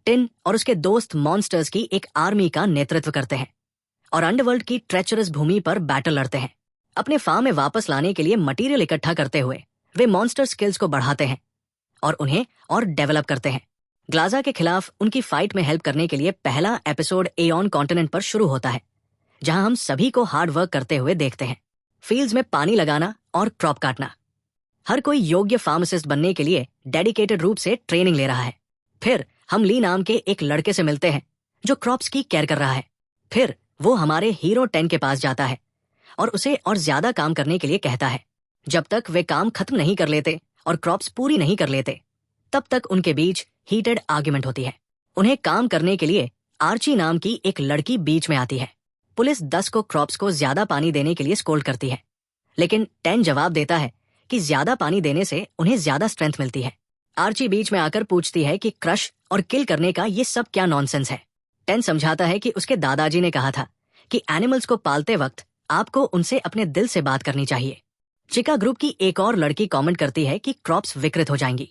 Tin और उसके दोस्त मॉन्स्टर्स की एक आर्मी का नेतृत्व करते हैं और अंडरवर्ल्ड की ट्रेचरस भूमि पर बैटल लड़ते हैं। अपने फार्म में वापस लाने के लिए मटेरियल इकट्ठा करते हुए वे मॉन्स्टर स्किल्स को बढ़ाते हैं और उन्हें और डेवलप करते हैं। ग्लाजा के खिलाफ उनकी फाइट में हेल्प करने के लिए पहला एपिसोड एऑन कॉन्टिनेंट पर शुरू होता है, जहां हम सभी को हार्ड वर्क करते हुए देखते हैं। फील्ड्स में पानी लगाना और क्रॉप काटना। हर कोई योग्य फार्मासिस्ट बनने के लिए डेडिकेटेड रूप से ट्रेनिंग ले रहा है। फिर हम ली नाम के एक लड़के से मिलते हैं जो क्रॉप्स की केयर कर रहा है। फिर वो हमारे हीरो टेन के पास जाता है और उसे और ज्यादा काम करने के लिए कहता है। जब तक वे काम खत्म नहीं कर लेते और क्रॉप्स पूरी नहीं कर लेते, तब तक उनके बीच हीटेड आर्ग्यूमेंट होती है। उन्हें काम करने के लिए आर्ची नाम की एक लड़की बीच में आती है। पुलिस 10 को क्रॉप्स को ज्यादा पानी देने के लिए स्कोल्ड करती है, लेकिन टेन जवाब देता है कि ज्यादा पानी देने से उन्हें ज्यादा स्ट्रेंथ मिलती है। आर्ची बीच में आकर पूछती है कि क्रश और किल करने का ये सब क्या नॉनसेंस है। टेन समझाता है कि उसके दादाजी ने कहा था कि एनिमल्स को पालते वक्त आपको उनसे अपने दिल से बात करनी चाहिए। चिका ग्रुप की एक और लड़की कमेंट करती है कि क्रॉप्स विकृत हो जाएंगी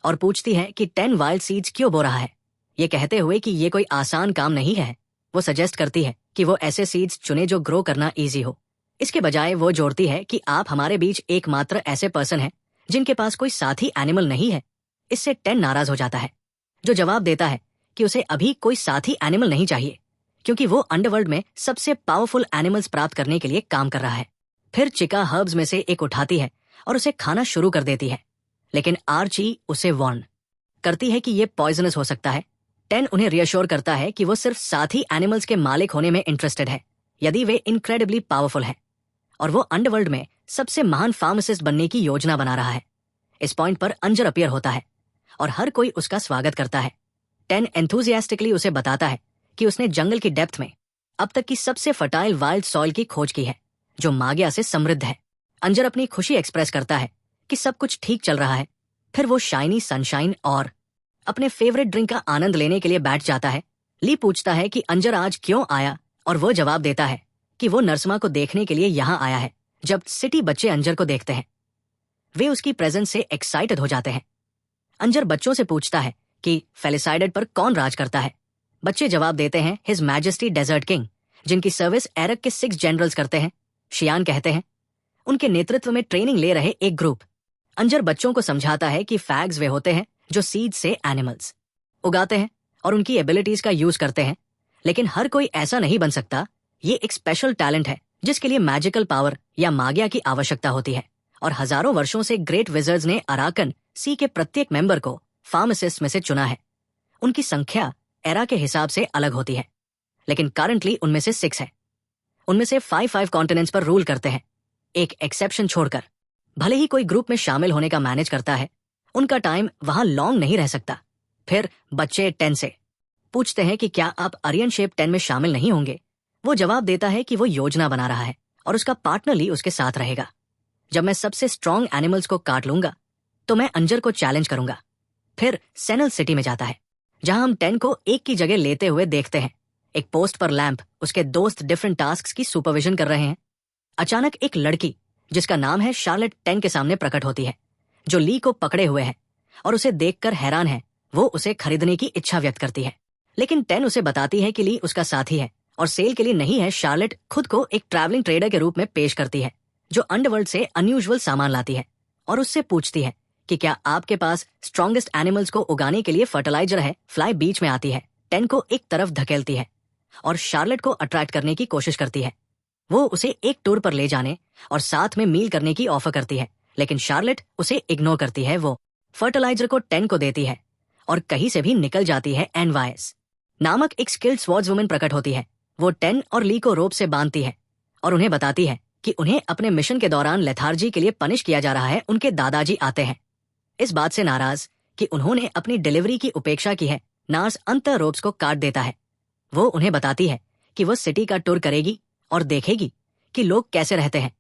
और पूछती है कि टेन वाइल्ड सीड्स क्यों बो रहा है, ये कहते हुए कि ये कोई आसान काम नहीं है। वो सजेस्ट करती है कि वो ऐसे सीड्स चुने जो ग्रो करना ईजी हो। इसके बजाय वो जोड़ती है कि आप हमारे बीच एकमात्र ऐसे पर्सन हैं जिनके पास कोई साथी एनिमल नहीं है। इससे टेन नाराज हो जाता है, जो जवाब देता है कि उसे अभी कोई साथी एनिमल नहीं चाहिए, क्योंकि वो अंडरवर्ल्ड में सबसे पावरफुल एनिमल्स प्राप्त करने के लिए काम कर रहा है। फिर चिका हर्ब्स में से एक उठाती है और उसे खाना शुरू कर देती है, लेकिन आर्ची उसे वार्न करती है कि ये पॉइजनस हो सकता है। टेन उन्हें रियश्योर करता है कि वो सिर्फ साथी एनिमल्स के मालिक होने में इंटरेस्टेड है यदि वे इनक्रेडिबली पावरफुल हैं, और वो अंडरवर्ल्ड में सबसे महान फार्मासिस्ट बनने की योजना बना रहा है। इस पॉइंट पर अंजर अपीयर होता है और हर कोई उसका स्वागत करता है। टेन एंथुजियास्टिकली उसे बताता है कि उसने जंगल की डेप्थ में अब तक की सबसे फर्टाइल वाइल्ड सॉइल की खोज की है, जो मागिया से समृद्ध है। अंजर अपनी खुशी एक्सप्रेस करता है कि सब कुछ ठीक चल रहा है। फिर वो शाइनी सनशाइन और अपने फेवरेट ड्रिंक का आनंद लेने के लिए बैठ जाता है। ली पूछता है कि अंजर आज क्यों आया, और वो जवाब देता है कि वो नरसमा को देखने के लिए यहाँ आया है। जब सिटी बच्चे अंजर को देखते हैं, वे उसकी प्रेजेंस से एक्साइटेड हो जाते हैं। अंजर बच्चों से पूछता है कि फेलिसाइडेड पर कौन राज करता है। बच्चे जवाब देते हैं हिज मैजेस्टी डेजर्ट किंग, जिनकी सर्विस एरक के 6 जनरल्स करते हैं। शियान कहते हैं उनके नेतृत्व में ट्रेनिंग ले रहे एक ग्रुप। अंजर बच्चों को समझाता है कि फैग्स वे होते हैं जो सीड से एनिमल्स उगाते हैं और उनकी एबिलिटीज का यूज करते हैं, लेकिन हर कोई ऐसा नहीं बन सकता। ये एक स्पेशल टैलेंट है जिसके लिए मैजिकल पावर या मागिया की आवश्यकता होती है, और हजारों वर्षों से ग्रेट विजर्ड्स ने अराकन सी के प्रत्येक मेंबर को फार्मासिस्ट में से चुना है। उनकी संख्या एरा के हिसाब से अलग होती है, लेकिन करंटली उनमें से 6 है। उनमें से 5 कॉन्टिनेंट्स पर रूल करते हैं, एक एक्सेप्शन छोड़कर। भले ही कोई ग्रुप में शामिल होने का मैनेज करता है, उनका टाइम वहां लॉन्ग नहीं रह सकता। फिर बच्चे 10 से पूछते हैं कि क्या आप अरियन शेप 10 में शामिल नहीं होंगे। वो जवाब देता है कि वो योजना बना रहा है और उसका पार्टनर ली उसके साथ रहेगा। जब मैं सबसे स्ट्रॉन्ग एनिमल्स को काट लूंगा तो मैं अंजर को चैलेंज करूंगा। फिर सेनल सिटी में जाता है, जहां हम 10 को एक की जगह लेते हुए देखते हैं। एक पोस्ट पर लैंप उसके दोस्त डिफरेंट टास्क्स की सुपरविजन कर रहे हैं। अचानक एक लड़की जिसका नाम है शार्लेट 10 के सामने प्रकट होती है, जो ली को पकड़े हुए है और उसे देखकर हैरान है। वो उसे खरीदने की इच्छा व्यक्त करती है, लेकिन 10 उसे बताती है कि ली उसका साथी है और सेल के लिए नहीं है। शार्लेट खुद को एक ट्रैवलिंग ट्रेडर के रूप में पेश करती है, जो अंडरवर्ल्ड से अनयूजुअल सामान लाती है, और उससे पूछती है कि क्या आपके पास स्ट्रॉन्गेस्ट एनिमल्स को उगाने के लिए फर्टिलाइजर है। फ्लाई बीच में आती है, 10 को एक तरफ धकेलती है और शार्लेट को अट्रैक्ट करने की कोशिश करती है। वो उसे एक टूर पर ले जाने और साथ में मील करने की ऑफर करती है, लेकिन शार्लेट उसे इग्नोर करती है। वो फर्टिलाइजर को 10 को देती है और कहीं से भी निकल जाती है। एनवाइस नामक एक स्किल्ड स्वॉर्ड्सवुमन प्रकट होती है। वो 10 और ली को रोप से बांधती है और उन्हें बताती है कि उन्हें अपने मिशन के दौरान लेथार्जी के लिए पनिश किया जा रहा है। उनके दादाजी आते हैं, इस बात से नाराज कि उन्होंने अपनी डिलीवरी की उपेक्षा की है। नार्स अंतर रोप्स को काट देता है। वो उन्हें बताती है कि वो सिटी का टूर करेगी और देखेगी कि लोग कैसे रहते हैं,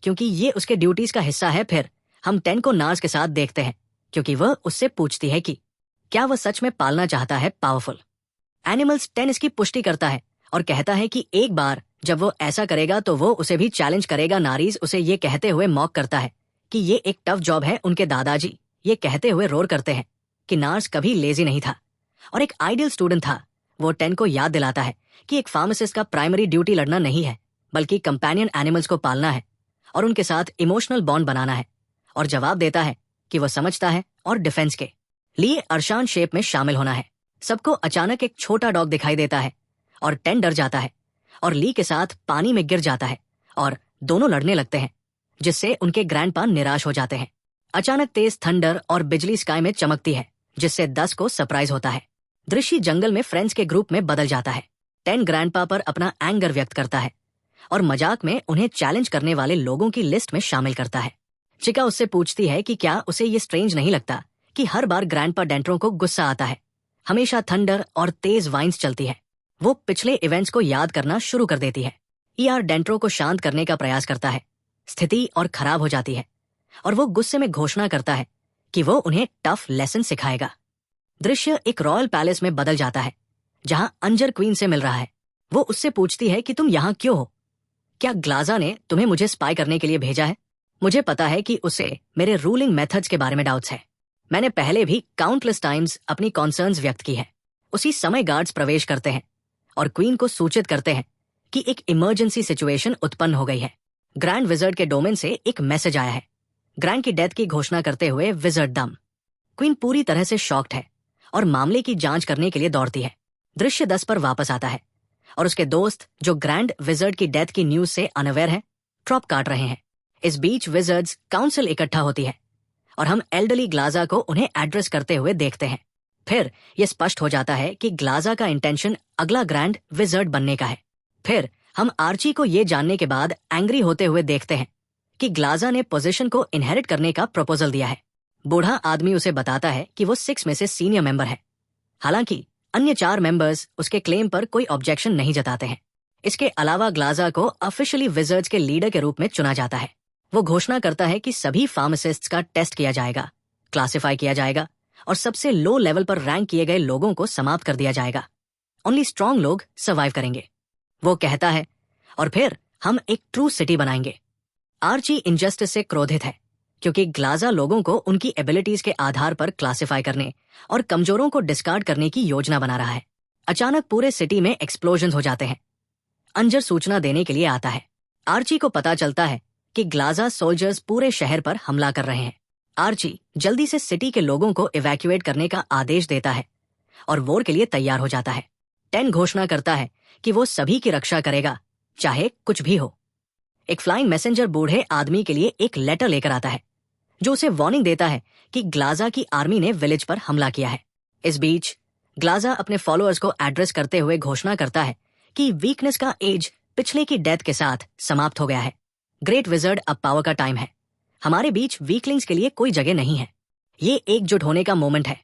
क्योंकि ये उसके ड्यूटीज का हिस्सा है। फिर हम 10 को नार्स के साथ देखते हैं, क्योंकि वह उससे पूछती है कि क्या वह सच में पालना चाहता है पावरफुल एनिमल्स। 10 इसकी पुष्टि करता है और कहता है कि एक बार जब वो ऐसा करेगा तो वो उसे भी चैलेंज करेगा। नारीज उसे ये कहते हुए मॉक करता है कि ये एक टफ जॉब है। उनके दादाजी ये कहते हुए रोर करते हैं कि नार्स कभी लेजी नहीं था और एक आइडियल स्टूडेंट था। वो 10 को याद दिलाता है कि एक फार्मासिस्ट का प्राइमरी ड्यूटी लड़ना नहीं है, बल्कि कंपेनियन एनिमल्स को पालना है और उनके साथ इमोशनल बॉन्ड बनाना है, और जवाब देता है कि वो समझता है और डिफेंस के लिए अरशान शेप में शामिल होना है। सबको अचानक एक छोटा डॉग दिखाई देता है और 10 डर जाता है और ली के साथ पानी में गिर जाता है और दोनों लड़ने लगते हैं, जिससे उनके ग्रैंडपा निराश हो जाते हैं। अचानक तेज थंडर और बिजली स्काई में चमकती है, जिससे 10 को सरप्राइज होता है। दृश्य जंगल में फ्रेंड्स के ग्रुप में बदल जाता है। 10 ग्रैंडपा पर अपना एंगर व्यक्त करता है और मजाक में उन्हें चैलेंज करने वाले लोगों की लिस्ट में शामिल करता है। चिका उससे पूछती है कि क्या उसे ये स्ट्रेंज नहीं लगता कि हर बार ग्रैंडपा डेंट्रो को गुस्सा आता है। हमेशा थंडर और तेज वाइन्स चलती है। वो पिछले इवेंट्स को याद करना शुरू कर देती है। ईआर डेंट्रो को शांत करने का प्रयास करता है। स्थिति और खराब हो जाती है और वो गुस्से में घोषणा करता है कि वो उन्हें टफ लेसन सिखाएगा। दृश्य एक रॉयल पैलेस में बदल जाता है, जहां अंजर क्वीन से मिल रहा है। वो उससे पूछती है कि तुम यहाँ क्यों हो? क्या ग्लाजा ने तुम्हें मुझे स्पाई करने के लिए भेजा है? मुझे पता है कि उसे मेरे रूलिंग मेथड्स के बारे में डाउट्स है। मैंने पहले भी काउंटलेस टाइम्स अपनी कॉन्सर्न्स व्यक्त की है। उसी समय गार्ड्स प्रवेश करते हैं और क्वीन को सूचित करते हैं कि एक इमरजेंसी सिचुएशन उत्पन्न हो गई है। ग्रैंड विजर्ड के डोमेन से एक मैसेज आया है। ग्रैंड की डेथ की घोषणा करते हुए विजर्ड दम। क्वीन पूरी तरह से शॉक्ड है और मामले की जांच करने के लिए दौड़ती है। दृश्य 10 पर वापस आता है और उसके दोस्त, जो ग्रैंड विजर्ड की डेथ की न्यूज से अनअवेयर हैं, ट्रॉप काट रहे हैं। इस बीच विजर्ड्स काउंसिल इकट्ठा होती है और हम एल्डरली ग्लाजा को उन्हें एड्रेस करते हुए देखते हैं। फिर यह स्पष्ट हो जाता है कि ग्लाजा का इंटेंशन अगला ग्रैंड विजर्ड बनने का है। फिर हम आर्ची को ये जानने के बाद एंग्री होते हुए देखते हैं कि ग्लाजा ने पोजीशन को इनहेरिट करने का प्रपोजल दिया है। बूढ़ा आदमी उसे बताता है कि वो 6 में से सीनियर मेंबर है। हालांकि अन्य 4 मेंबर्स उसके क्लेम पर कोई ऑब्जेक्शन नहीं जताते हैं। इसके अलावा ग्लाजा को ऑफिशियली विजर्ड्स के लीडर के रूप में चुना जाता है। वो घोषणा करता है कि सभी फार्मासिस्ट्स का टेस्ट किया जाएगा, क्लासिफाई किया जाएगा और सबसे लो लेवल पर रैंक किए गए लोगों को समाप्त कर दिया जाएगा। ओनली स्ट्रांग लोग सर्वाइव करेंगे, वो कहता है, और फिर हम एक ट्रू सिटी बनाएंगे। आर्ची इनजस्टिस से क्रोधित है क्योंकि ग्लाजा लोगों को उनकी एबिलिटीज के आधार पर क्लासिफाई करने और कमजोरों को डिस्कार्ड करने की योजना बना रहा है। अचानक पूरे सिटी में एक्सप्लोजन हो जाते हैं। अंजर सूचना देने के लिए आता है। आर्ची को पता चलता है कि ग्लाजा सोल्जर्स पूरे शहर पर हमला कर रहे हैं। आर्ची जल्दी से सिटी के लोगों को इवैक्यूएट करने का आदेश देता है और वॉर के लिए तैयार हो जाता है। 10 घोषणा करता है कि वो सभी की रक्षा करेगा, चाहे कुछ भी हो। एक फ्लाइंग मैसेंजर बूढ़े आदमी के लिए एक लेटर लेकर आता है, जो उसे वार्निंग देता है कि ग्लाजा की आर्मी ने विलेज पर हमला किया है। इस बीच ग्लाजा अपने फॉलोअर्स को एड्रेस करते हुए घोषणा करता है कि वीकनेस का एज पिछले की डेथ के साथ समाप्त हो गया है। ग्रेट विजर्ड अब पावर का टाइम है। हमारे बीच वीकलिंग्स के लिए कोई जगह नहीं है। ये एकजुट होने का मोमेंट है।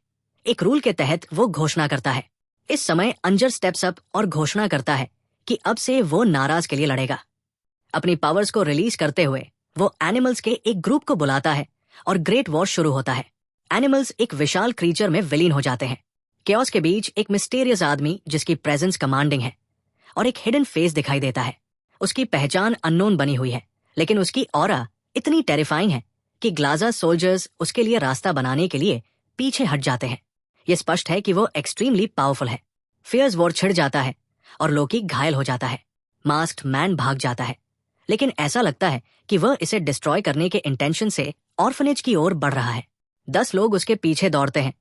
एक रूल के तहत वो घोषणा करता है। इस समय अंजर स्टेप्स अप और घोषणा करता है कि अब से वो नाराज के लिए लड़ेगा। अपनी पावर्स को रिलीज करते हुए वो एनिमल्स के एक ग्रुप को बुलाता है और ग्रेट वॉर शुरू होता है। एनिमल्स एक विशाल क्रीचर में विलीन हो जाते हैं। केओस के बीच एक मिस्टीरियस आदमी, जिसकी प्रेजेंस कमांडिंग है और एक हिडन फेस दिखाई देता है। उसकी पहचान अननोन बनी हुई है, लेकिन उसकी ऑरा इतनी टेरिफाइंग है कि ग्लाजा सोल्जर्स उसके लिए रास्ता बनाने के लिए पीछे हट जाते हैं। यह स्पष्ट है कि वो एक्सट्रीमली पावरफुल है। फियर्स वॉर छिड़ जाता है और लोकी घायल हो जाता है। मास्क्ड मैन भाग जाता है, लेकिन ऐसा लगता है कि वह इसे डिस्ट्रॉय करने के इंटेंशन से ऑर्फनेज की ओर बढ़ रहा है। 10 लोग उसके पीछे दौड़ते हैं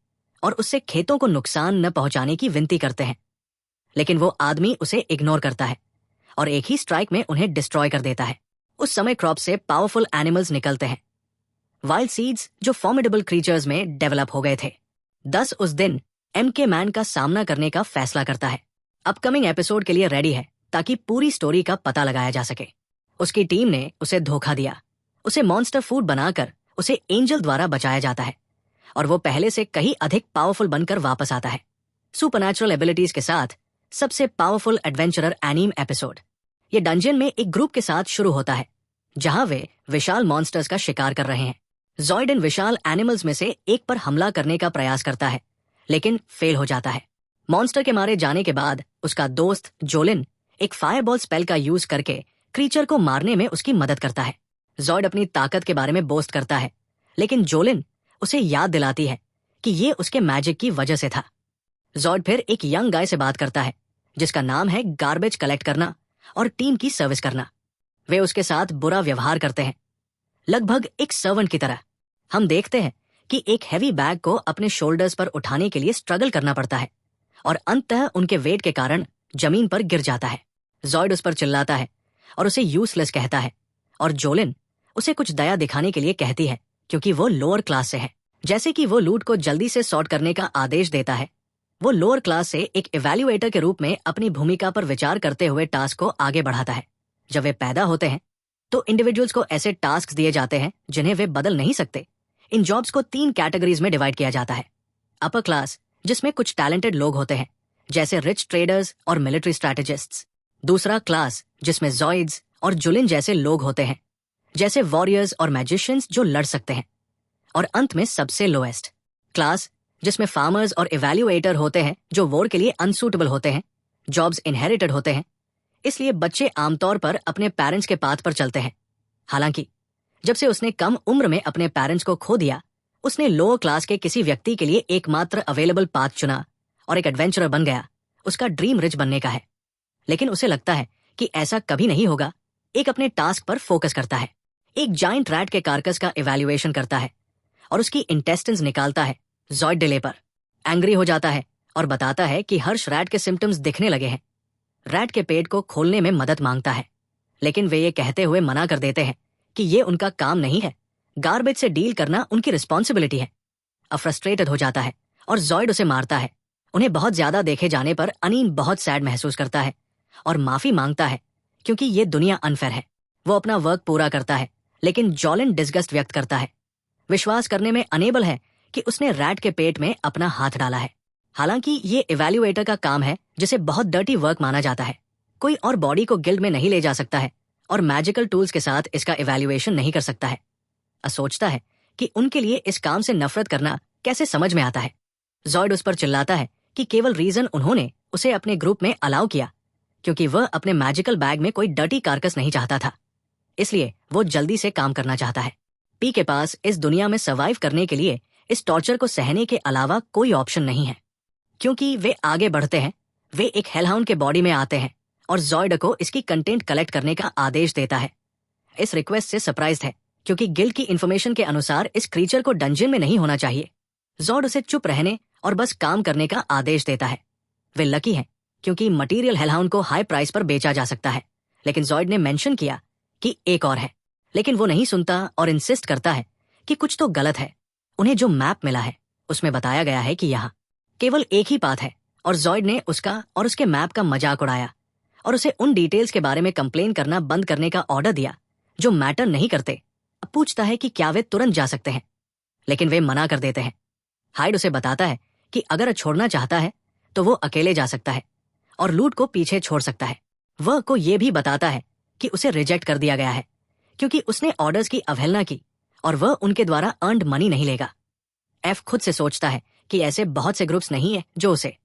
और उससे खेतों को नुकसान न पहुंचाने की विनती करते हैं, लेकिन वो आदमी उसे इग्नोर करता है और एक ही स्ट्राइक में उन्हें डिस्ट्रॉय कर देता है। उस समय क्रॉप से पावरफुल एनिमल्स निकलते हैं, वाइल्ड सीड्स जो फॉर्मिडेबल क्रीचर्स में डेवलप हो गए थे। 10 उस दिन एमके मैन का सामना करने का फैसला करता है। अपकमिंग एपिसोड के लिए रेडी है ताकि पूरी स्टोरी का पता लगाया जा सके। उसकी टीम ने उसे धोखा दिया। उसे मॉन्स्टर फूड बनाकर उसे एंजल द्वारा बचाया जाता है और वो पहले से कहीं अधिक पावरफुल बनकर वापस आता है, सुपरनैचुरल एबिलिटीज के साथ। सबसे पावरफुल एडवेंचरर एनीम एपिसोड। ये डंजन में एक ग्रुप के साथ शुरू होता है, जहां वे विशाल मॉन्स्टर्स का शिकार कर रहे हैं। जॉयडन विशाल एनिमल्स में से एक पर हमला करने का प्रयास करता है, लेकिन फेल हो जाता है। मॉन्स्टर के मारे जाने के बाद उसका दोस्त जोलिन एक फायरबॉल स्पेल का यूज करके क्रीचर को मारने में उसकी मदद करता है। जॉयड अपनी ताकत के बारे में बोस्ट करता है, लेकिन जोलिन उसे याद दिलाती है कि ये उसके मैजिक की वजह से था। जॉर्ड फिर एक यंग गाय से बात करता है जिसका नाम है गार्बेज कलेक्ट करना और टीम की सर्विस करना। वे उसके साथ बुरा व्यवहार करते हैं, लगभग एक सर्वेंट की तरह। हम देखते हैं कि एक हैवी बैग को अपने शोल्डर्स पर उठाने के लिए स्ट्रगल करना पड़ता है और अंततः उनके वेट के कारण जमीन पर गिर जाता है। जॉर्ड उस पर चिल्लाता है और उसे यूजलेस कहता है और जोलिन उसे कुछ दया दिखाने के लिए कहती है क्योंकि वो लोअर क्लास से है। जैसे कि वो लूट को जल्दी से सॉर्ट करने का आदेश देता है, वो लोअर क्लास से एक इवैल्यूएटर के रूप में अपनी भूमिका पर विचार करते हुए टास्क को आगे बढ़ाता है। जब वे पैदा होते हैं तो इंडिविजुअल्स को ऐसे टास्क दिए जाते हैं जिन्हें वे बदल नहीं सकते। इन जॉब्स को 3 कैटेगरीज में डिवाइड किया जाता है। अपर क्लास, जिसमें कुछ टैलेंटेड लोग होते हैं जैसे रिच ट्रेडर्स और मिलिट्री स्ट्रैटेजिस्ट्स। दूसरा क्लास, जिसमें जॉइड्स और जुलिन जैसे लोग होते हैं जैसे वॉरियर्स और मैजिशियंस जो लड़ सकते हैं। और अंत में सबसे लोएस्ट क्लास, जिसमें फार्मर्स और इवैल्यूएटर होते हैं जो वॉर के लिए अनसूटेबल होते हैं। जॉब्स इनहेरिटेड होते हैं, इसलिए बच्चे आमतौर पर अपने पेरेंट्स के पाथ पर चलते हैं। हालांकि जब से उसने कम उम्र में अपने पेरेंट्स को खो दिया, उसने लोअर क्लास के किसी व्यक्ति के लिए एकमात्र अवेलेबल पाथ चुना और एक एडवेंचरर बन गया। उसका ड्रीम रिच बनने का है, लेकिन उसे लगता है कि ऐसा कभी नहीं होगा। एक अपने टास्क पर फोकस करता है, एक जायंट रैट के कार्कस का इवैल्यूएशन करता है और उसकी इंटेस्टिन्स निकालता है। जॉर्ड डिले पर एंग्री हो जाता है और बताता है कि हर्ष रैट के सिम्टम्स दिखने लगे हैं। रैट के पेट को खोलने में मदद मांगता है, लेकिन वे ये कहते हुए मना कर देते हैं कि ये उनका काम नहीं है, गार्बेज से डील करना उनकी रिस्पॉन्सिबिलिटी है। अब फ्रस्ट्रेटेड हो जाता है और जॉर्ड उसे मारता है। उन्हें बहुत ज्यादा देखे जाने पर अनीन बहुत सैड महसूस करता है और माफी मांगता है क्योंकि ये दुनिया अनफेयर है। वो अपना वर्क पूरा करता है, लेकिन जॉलिन डिस्गस्ट व्यक्त करता है, विश्वास करने में अनेबल है कि उसने रैट के पेट में अपना हाथ डाला है। हालांकि ये इवैल्यूएटर का काम है जिसे बहुत डर्टी वर्क माना जाता है। कोई और बॉडी को गिल्ड में नहीं ले जा सकता है और मैजिकल टूल्स के साथ इसका इवैल्यूएशन नहीं कर सकता है। सोचता है कि उनके लिए इस काम से नफरत करना कैसे समझ में आता है। जॉर्ड उस पर चिल्लाता है कि केवल रीजन उन्होंने उसे अपने ग्रुप में अलाउ किया क्योंकि वह अपने मैजिकल बैग में कोई डर्टी कार्कस नहीं चाहता था, इसलिए वो जल्दी से काम करना चाहता है। पी के पास इस दुनिया में सर्वाइव करने के लिए इस टॉर्चर को सहने के अलावा कोई ऑप्शन नहीं है। क्योंकि वे आगे बढ़ते हैं, वे एक हेलहाउंड के बॉडी में आते हैं और जॉर्ड को इसकी कंटेंट कलेक्ट करने का आदेश देता है। इस रिक्वेस्ट से सरप्राइज्ड है क्योंकि गिल्ड की इंफॉर्मेशन के अनुसार इस क्रीचर को डंजन में नहीं होना चाहिए। जॉर्ड उसे चुप रहने और बस काम करने का आदेश देता है। वे लकी हैं क्योंकि मटीरियल हेलहाउंड को हाई प्राइस पर बेचा जा सकता है, लेकिन जॉर्ड ने मेंशन किया कि एक और है, लेकिन वो नहीं सुनता और इंसिस्ट करता है कि कुछ तो गलत है। उन्हें जो मैप मिला है उसमें बताया गया है कि यहाँ केवल एक ही पाथ है और जॉर्ड ने उसका और उसके मैप का मजाक उड़ाया और उसे उन डिटेल्स के बारे में कंप्लेन करना बंद करने का ऑर्डर दिया जो मैटर नहीं करते। अब पूछता है कि क्या वे तुरंत जा सकते हैं, लेकिन वे मना कर देते हैं। हाइड उसे बताता है कि अगर छोड़ना चाहता है तो वो अकेले जा सकता है और लूट को पीछे छोड़ सकता है। वह को ये भी बताता है कि उसे रिजेक्ट कर दिया गया है क्योंकि उसने ऑर्डर्स की अवहेलना की और वह उनके द्वारा अर्न्ड मनी नहीं लेगा। एफ खुद से सोचता है कि ऐसे बहुत से ग्रुप्स नहीं है जो उसे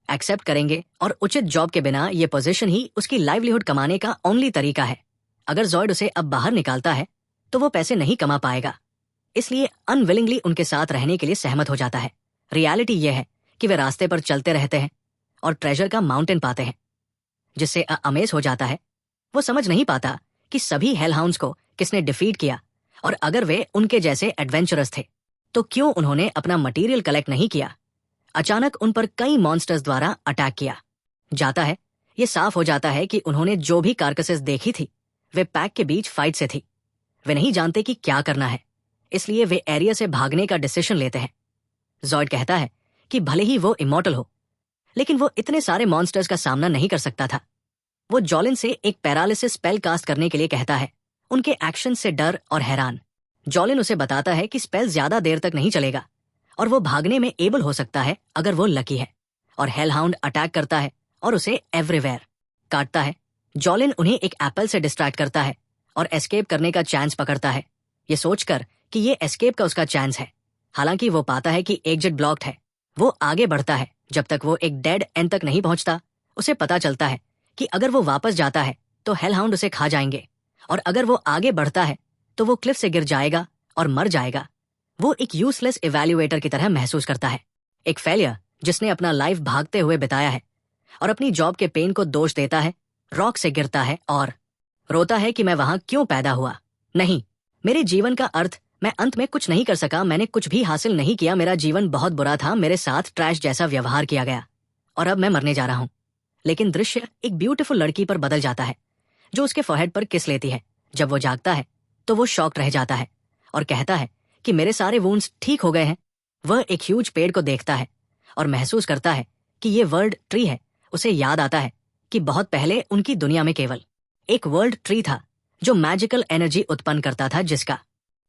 एक्सेप्ट करेंगे और उचित जॉब के बिना ये पोजीशन ही उसकी लाइवलीहुड कमाने का ओनली तरीका है। अगर जॉर्ड उसे अब बाहर निकालता है तो वो पैसे नहीं कमा पाएगा, इसलिए अनविलिंगली उनके साथ रहने के लिए सहमत हो जाता है। रियलिटी ये है कि वे रास्ते पर चलते रहते हैं और ट्रेजर का माउंटेन पाते हैं जिससे अमेज हो जाता है। वो समझ नहीं पाता कि सभी हेलहाउंड्स को किसने डिफीट किया और अगर वे उनके जैसे एडवेंचरस थे तो क्यों उन्होंने अपना मटेरियल कलेक्ट नहीं किया। अचानक उन पर कई मॉन्स्टर्स द्वारा अटैक किया जाता है। ये साफ हो जाता है कि उन्होंने जो भी कार्कसेस देखी थी वे पैक के बीच फाइट से थी। वे नहीं जानते कि क्या करना है, इसलिए वे एरिया से भागने का डिसीजन लेते हैं। जॉर्ड कहता है कि भले ही वो इमॉर्टल हो, लेकिन वो इतने सारे मॉन्स्टर्स का सामना नहीं कर सकता था। वो जॉलिन से एक पैरालिसिस स्पेल कास्ट करने के लिए कहता है, उनके एक्शन से डर और हैरान। जॉलिन उसे बताता है कि स्पेल ज्यादा देर तक नहीं चलेगा और वो भागने में एबल हो सकता है अगर वो लकी है। और हेलहाउंड अटैक करता है और उसे एवरीवेयर काटता है। जॉलिन उन्हें एक एप्पल से डिस्ट्रैक्ट करता है और एस्केप करने का चांस पकड़ता है, ये सोचकर कि ये एस्केप का उसका चांस है। हालांकि वो पाता है कि एग्जिट ब्लॉक्ड है। वो आगे बढ़ता है जब तक वो एक डेड एंड तक नहीं पहुंचता। उसे पता चलता है कि अगर वो वापस जाता है तो हेलहाउंड उसे खा जाएंगे और अगर वो आगे बढ़ता है तो वो क्लिफ से गिर जाएगा और मर जाएगा। वो एक यूजलेस इवैल्यूएटर की तरह महसूस करता है, एक फेलियर जिसने अपना लाइफ भागते हुए बिताया है और अपनी जॉब के पेन को दोष देता है, रॉक से गिरता है और रोता है कि मैं वहां क्यों पैदा हुआ। नहीं, मेरे जीवन का अर्थ, मैं अंत में कुछ नहीं कर सका, मैंने कुछ भी हासिल नहीं किया, मेरा जीवन बहुत बुरा था, मेरे साथ ट्रैश जैसा व्यवहार किया गया और अब मैं मरने जा रहा हूं। लेकिन दृश्य एक ब्यूटीफुल लड़की पर बदल जाता है जो उसके फोरहेड पर किस लेती है। जब वो जागता है तो वो शॉक्ड रह जाता है और कहता है कि मेरे सारे वुंड्स ठीक हो गए हैं। वह एक ह्यूज पेड़ को देखता है और महसूस करता है कि ये वर्ल्ड ट्री है। उसे याद आता है कि बहुत पहले उनकी दुनिया में केवल एक वर्ल्ड ट्री था जो मैजिकल एनर्जी उत्पन्न करता था, जिसका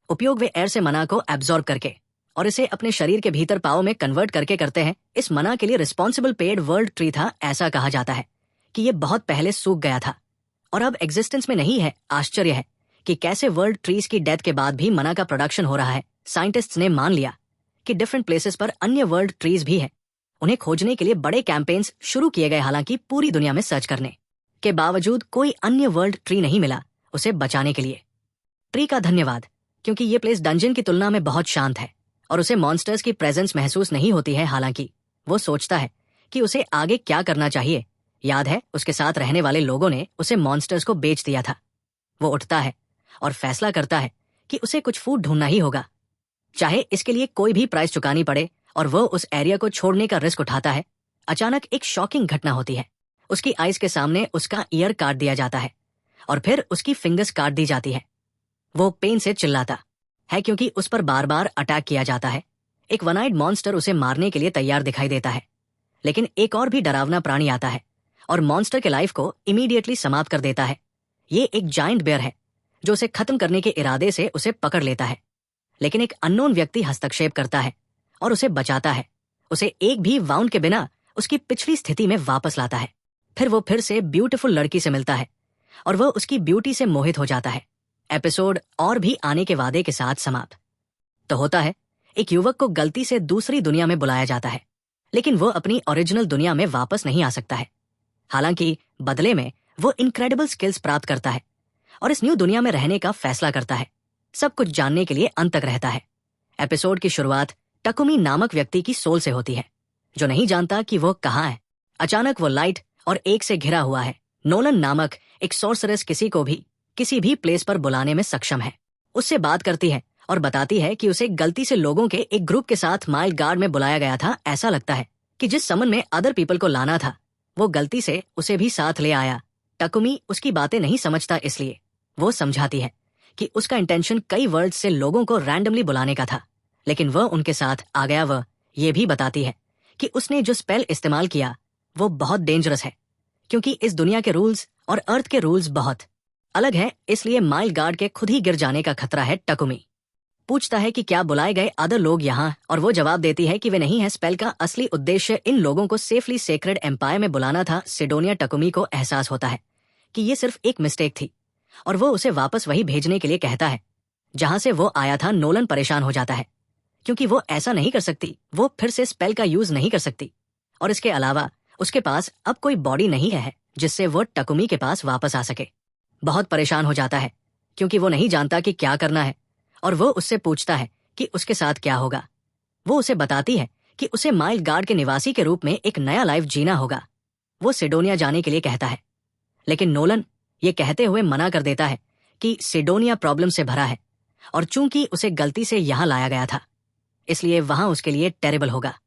उपयोग वे एयर से मना को एब्जॉर्ब करके और इसे अपने शरीर के भीतर पावर में कन्वर्ट करके करते हैं। इस मना के लिए रिस्पॉन्सिबल पेड़ वर्ल्ड ट्री था। ऐसा कहा जाता है कि ये बहुत पहले सूख गया था और अब एग्जिस्टेंस में नहीं है। आश्चर्य है कि कैसे वर्ल्ड ट्रीज की डेथ के बाद भी मना का प्रोडक्शन हो रहा है। साइंटिस्ट्स ने मान लिया कि डिफरेंट प्लेसेस पर अन्य वर्ल्ड ट्रीज भी हैं। उन्हें खोजने के लिए बड़े कैंपेन्स शुरू किए गए। हालांकि पूरी दुनिया में सर्च करने के बावजूद कोई अन्य वर्ल्ड ट्री नहीं मिला उसे बचाने के लिए। ट्री का धन्यवाद, क्योंकि ये प्लेस डंजन की तुलना में बहुत शांत है और उसे मॉन्स्टर्स की प्रेजेंस महसूस नहीं होती है। हालांकि वो सोचता है कि उसे आगे क्या करना चाहिए। याद है, उसके साथ रहने वाले लोगों ने उसे मॉन्स्टर्स को बेच दिया था। वो उठता है और फैसला करता है कि उसे कुछ फूड ढूंढना ही होगा, चाहे इसके लिए कोई भी प्राइस चुकानी पड़े, और वो उस एरिया को छोड़ने का रिस्क उठाता है। अचानक एक शॉकिंग घटना होती है। उसकी आइज के सामने उसका ईयर काट दिया जाता है और फिर उसकी फिंगर्स काट दी जाती है। वो पेन से चिल्लाता है क्योंकि उस पर बार बार अटैक किया जाता है। एक वन आइड मॉन्स्टर उसे मारने के लिए तैयार दिखाई देता है, लेकिन एक और भी डरावना प्राणी आता है और मॉन्स्टर के लाइफ को इमीडिएटली समाप्त कर देता है। ये एक जायंट बेयर है जो उसे खत्म करने के इरादे से उसे पकड़ लेता है, लेकिन एक अननोन व्यक्ति हस्तक्षेप करता है और उसे बचाता है। उसे एक भी वाउंड के बिना उसकी पिछली स्थिति में वापस लाता है। फिर वो फिर से ब्यूटीफुल लड़की से मिलता है और वह उसकी ब्यूटी से मोहित हो जाता है। एपिसोड और भी आने के वादे के साथ समाप्त तो होता है। एक युवक को गलती से दूसरी दुनिया में बुलाया जाता है, लेकिन वो अपनी ओरिजिनल दुनिया में वापस नहीं आ सकता है। हालांकि बदले में वो इनक्रेडिबल स्किल्स प्राप्त करता है और इस न्यू दुनिया में रहने का फैसला करता है। सब कुछ जानने के लिए अंत तक रहता है। एपिसोड की शुरुआत टकुमी नामक व्यक्ति की सोल से होती है, जो नहीं जानता कि वो कहाँ है। अचानक वो लाइट और एक से घिरा हुआ है। नोलन नामक एक सोर्सरेस किसी को भी किसी भी प्लेस पर बुलाने में सक्षम है। उससे बात करती है और बताती है कि उसे गलती से लोगों के एक ग्रुप के साथ माइल्ड गार्ड में बुलाया गया था। ऐसा लगता है कि जिस समन में अदर पीपल को लाना था, वो गलती से उसे भी साथ ले आया। टकुमी उसकी बातें नहीं समझता, इसलिए वो समझाती है कि उसका इंटेंशन कई वर्ल्ड से लोगों को रैंडमली बुलाने का था, लेकिन वह उनके साथ आ गया। वह ये भी बताती है कि उसने जो स्पेल इस्तेमाल किया वो बहुत डेंजरस है, क्योंकि इस दुनिया के रूल्स और अर्थ के रूल्स बहुत अलग हैं, इसलिए माइल्ड गार्ड के खुद ही गिर जाने का खतरा है। टकुमी पूछता है कि क्या बुलाए गए अदर लोग यहाँ, और वो जवाब देती है कि वे नहीं है। स्पेल का असली उद्देश्य इन लोगों को सेफली सेक्रेड एम्पायर में बुलाना था। सिडोनिया टकुमी को एहसास होता है कि ये सिर्फ एक मिस्टेक थी और वो उसे वापस वही भेजने के लिए कहता है जहां से वो आया था। नोलन परेशान हो जाता है क्योंकि वो ऐसा नहीं कर सकती। वो फिर से स्पेल का यूज नहीं कर सकती और इसके अलावा उसके पास अब कोई बॉडी नहीं है जिससे वो टकुमी के पास वापस आ सके। बहुत परेशान हो जाता है क्योंकि वो नहीं जानता कि क्या करना है और वो उससे पूछता है कि उसके साथ क्या होगा। वो उसे बताती है कि उसे माइल्ड गार्ड के निवासी के रूप में एक नया लाइफ जीना होगा। वो सिडोनिया जाने के लिए कहता है, लेकिन नोलन ये कहते हुए मना कर देता है कि सिडोनिया प्रॉब्लम से भरा है और चूंकि उसे गलती से यहां लाया गया था, इसलिए वहां उसके लिए टेरेबल होगा।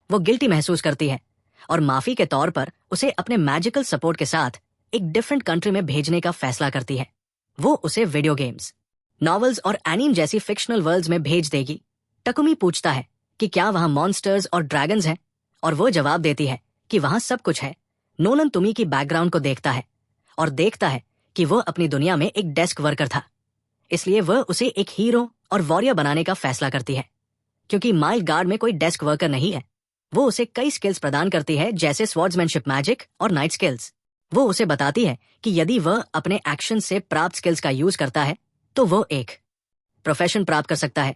वो गिल्टी महसूस करती है और माफी के तौर पर उसे अपने मैजिकल सपोर्ट के साथ एक डिफरेंट कंट्री में भेजने का फैसला करती है। वो उसे वीडियो गेम्स, नॉवेल्स और एनीम जैसी फिक्शनल वर्ल्ड्स में भेज देगी। टकुमी पूछता है कि क्या वहां मॉन्स्टर्स और ड्रैगन्स हैं, और वो जवाब देती है कि वहां सब कुछ है। नोलन तुमी की बैकग्राउंड को देखता है और देखता है कि वो अपनी दुनिया में एक डेस्क वर्कर था, इसलिए वह उसे एक हीरो और वॉरियर बनाने का फैसला करती है। क्योंकि माइल्ड गार्ड में कोई डेस्क वर्कर नहीं है, वो उसे कई स्किल्स प्रदान करती है, जैसे स्वॉर्ड्समैनशिप, मैजिक और नाइट स्किल्स। वो उसे बताती है कि यदि वह अपने एक्शन से प्राप्त स्किल्स का यूज करता है तो वो एक प्रोफेशन प्राप्त कर सकता है,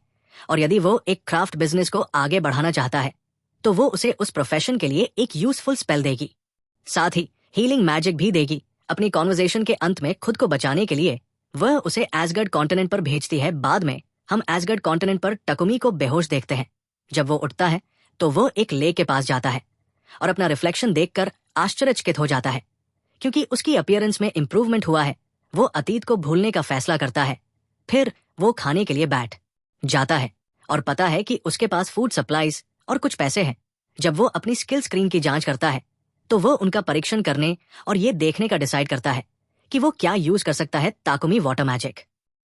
और यदि वो एक क्राफ्ट बिजनेस को आगे बढ़ाना चाहता है तो वो उसे उस प्रोफेशन के लिए एक यूजफुल स्पेल देगी। साथ ही हीलिंग मैजिक भी देगी। अपनी कॉन्वर्सेशन के अंत में खुद को बचाने के लिए वह उसे एसगर्ड कॉन्टिनेंट पर भेजती है। बाद में हम एसगर्ड कॉन्टिनेंट पर टकुमी को बेहोश देखते हैं। जब वो उठता है तो वो एक लेक के पास जाता है और अपना रिफ्लेक्शन देखकर आश्चर्यचकित हो जाता है, क्योंकि उसकी अपीयरेंस में इंप्रूवमेंट हुआ है। वो अतीत को भूलने का फैसला करता है। फिर वो खाने के लिए बैठ जाता है और पता है कि उसके पास फूड सप्लाईज और कुछ पैसे हैं। जब वो अपनी स्किल स्क्रीन की जांच करता है तो वो उनका परीक्षण करने और ये देखने का डिसाइड करता है कि वो क्या यूज कर सकता है। Takumi water magic,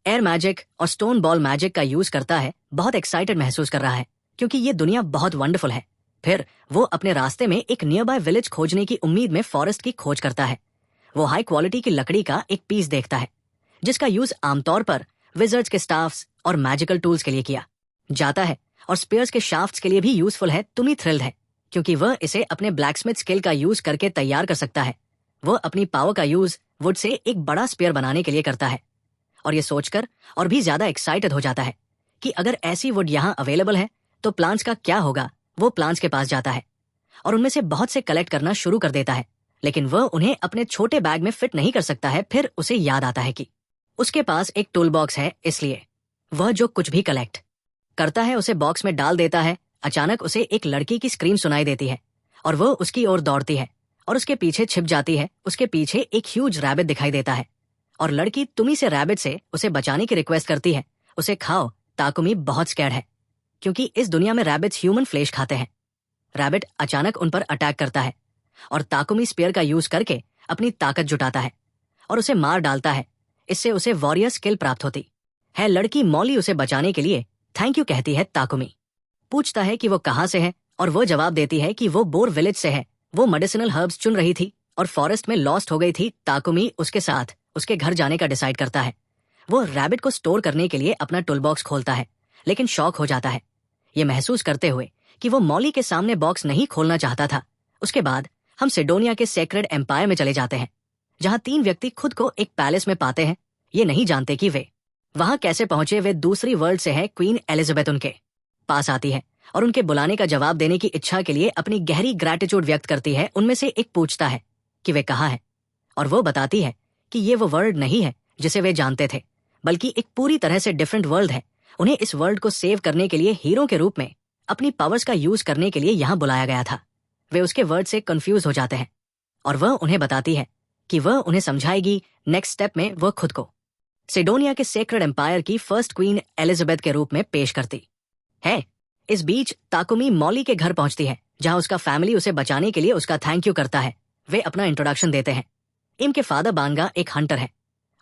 air magic और स्टोन बॉल मैजिक का यूज करता है। बहुत एक्साइटेड महसूस कर रहा है क्योंकि ये दुनिया बहुत वंडरफुल है। फिर वो अपने रास्ते में एक नियर बाय विलेज खोजने की उम्मीद में फॉरेस्ट की खोज करता है। वो हाई क्वालिटी की लकड़ी का एक पीस देखता है जिसका यूज आमतौर पर विजर्ड्स के स्टाफ्स और मैजिकल टूल्स के लिए किया जाता है और स्पेयर्स के शाफ्ट्स के लिए भी यूजफुल है। तुमी थ्रिल्ड है क्योंकि वह इसे अपने ब्लैकस्मिथ स्किल का यूज करके तैयार कर सकता है। वह अपनी पावर का यूज वुड से एक बड़ा स्पेयर बनाने के लिए करता है और ये सोचकर और भी ज्यादा एक्साइटेड हो जाता है कि अगर ऐसी वुड यहाँ अवेलेबल है तो प्लांट्स का क्या होगा। वो प्लांट्स के पास जाता है और उनमें से बहुत से कलेक्ट करना शुरू कर देता है, लेकिन वह उन्हें अपने छोटे बैग में फिट नहीं कर सकता है। फिर उसे याद आता है कि उसके पास एक टूल बॉक्स है, इसलिए वह जो कुछ भी कलेक्ट करता है उसे बॉक्स में डाल देता है। अचानक उसे एक लड़की की स्क्रीम सुनाई देती है और वह उसकी ओर दौड़ती है और उसके पीछे छिप जाती है। उसके पीछे एक ह्यूज रैबिट दिखाई देता है और लड़की तुमी से रैबिट से उसे बचाने की रिक्वेस्ट करती है। उसे खाओ। ताकुमी बहुत स्कैर्ड है क्योंकि इस दुनिया में रैबिट्स ह्यूमन फ्लेश खाते हैं। रैबिट अचानक उन पर अटैक करता है और ताकुमी स्पेयर का यूज करके अपनी ताकत जुटाता है और उसे मार डालता है। इससे उसे वॉरियर स्किल प्राप्त होती है। लड़की मॉली उसे बचाने के लिए थैंक यू कहती है। ताकुमी पूछता है कि वो कहाँ से है और वो जवाब देती है कि वो बोर विलेज से है। वो मेडिसिनल हर्ब्स चुन रही थी और फॉरेस्ट में लॉस्ट हो गई थी। ताकुमी उसके साथ उसके घर जाने का डिसाइड करता है। वो रैबिट को स्टोर करने के लिए अपना टूल बॉक्स खोलता है, लेकिन शॉक हो जाता है ये महसूस करते हुए कि वो मॉली के सामने बॉक्स नहीं खोलना चाहता था। उसके बाद हम सिडोनिया के सेक्रेड एम्पायर में चले जाते हैं, जहां 3 व्यक्ति खुद को एक पैलेस में पाते हैं। ये नहीं जानते कि वे वहां कैसे पहुंचे। वे दूसरी वर्ल्ड से हैं। क्वीन एलिजाबेथ उनके पास आती है और उनके बुलाने का जवाब देने की इच्छा के लिए अपनी गहरी ग्रैटिट्यूड व्यक्त करती है। उनमें से एक पूछता है कि वे कहाँ हैं और वो बताती है कि ये वो वर्ल्ड नहीं है जिसे वे जानते थे, बल्कि एक पूरी तरह से डिफरेंट वर्ल्ड है। उन्हें इस वर्ल्ड को सेव करने के लिए हीरो के रूप में अपनी पावर्स का यूज करने के लिए यहाँ बुलाया गया था। वे उसके वर्ड से कंफ्यूज हो जाते हैं और वह उन्हें बताती है कि वह उन्हें समझाएगी। नेक्स्ट स्टेप में वह खुद को सिडोनिया के सेक्रेड एम्पायर की फर्स्ट क्वीन एलिजाबेथ के रूप में पेश करती है। इस बीच ताकुमी मॉली के घर पहुंचती है, जहां उसका फैमिली उसे बचाने के लिए उसका थैंक यू करता है। वे अपना इंट्रोडक्शन देते हैं। इम के फादर बांगा एक हंटर है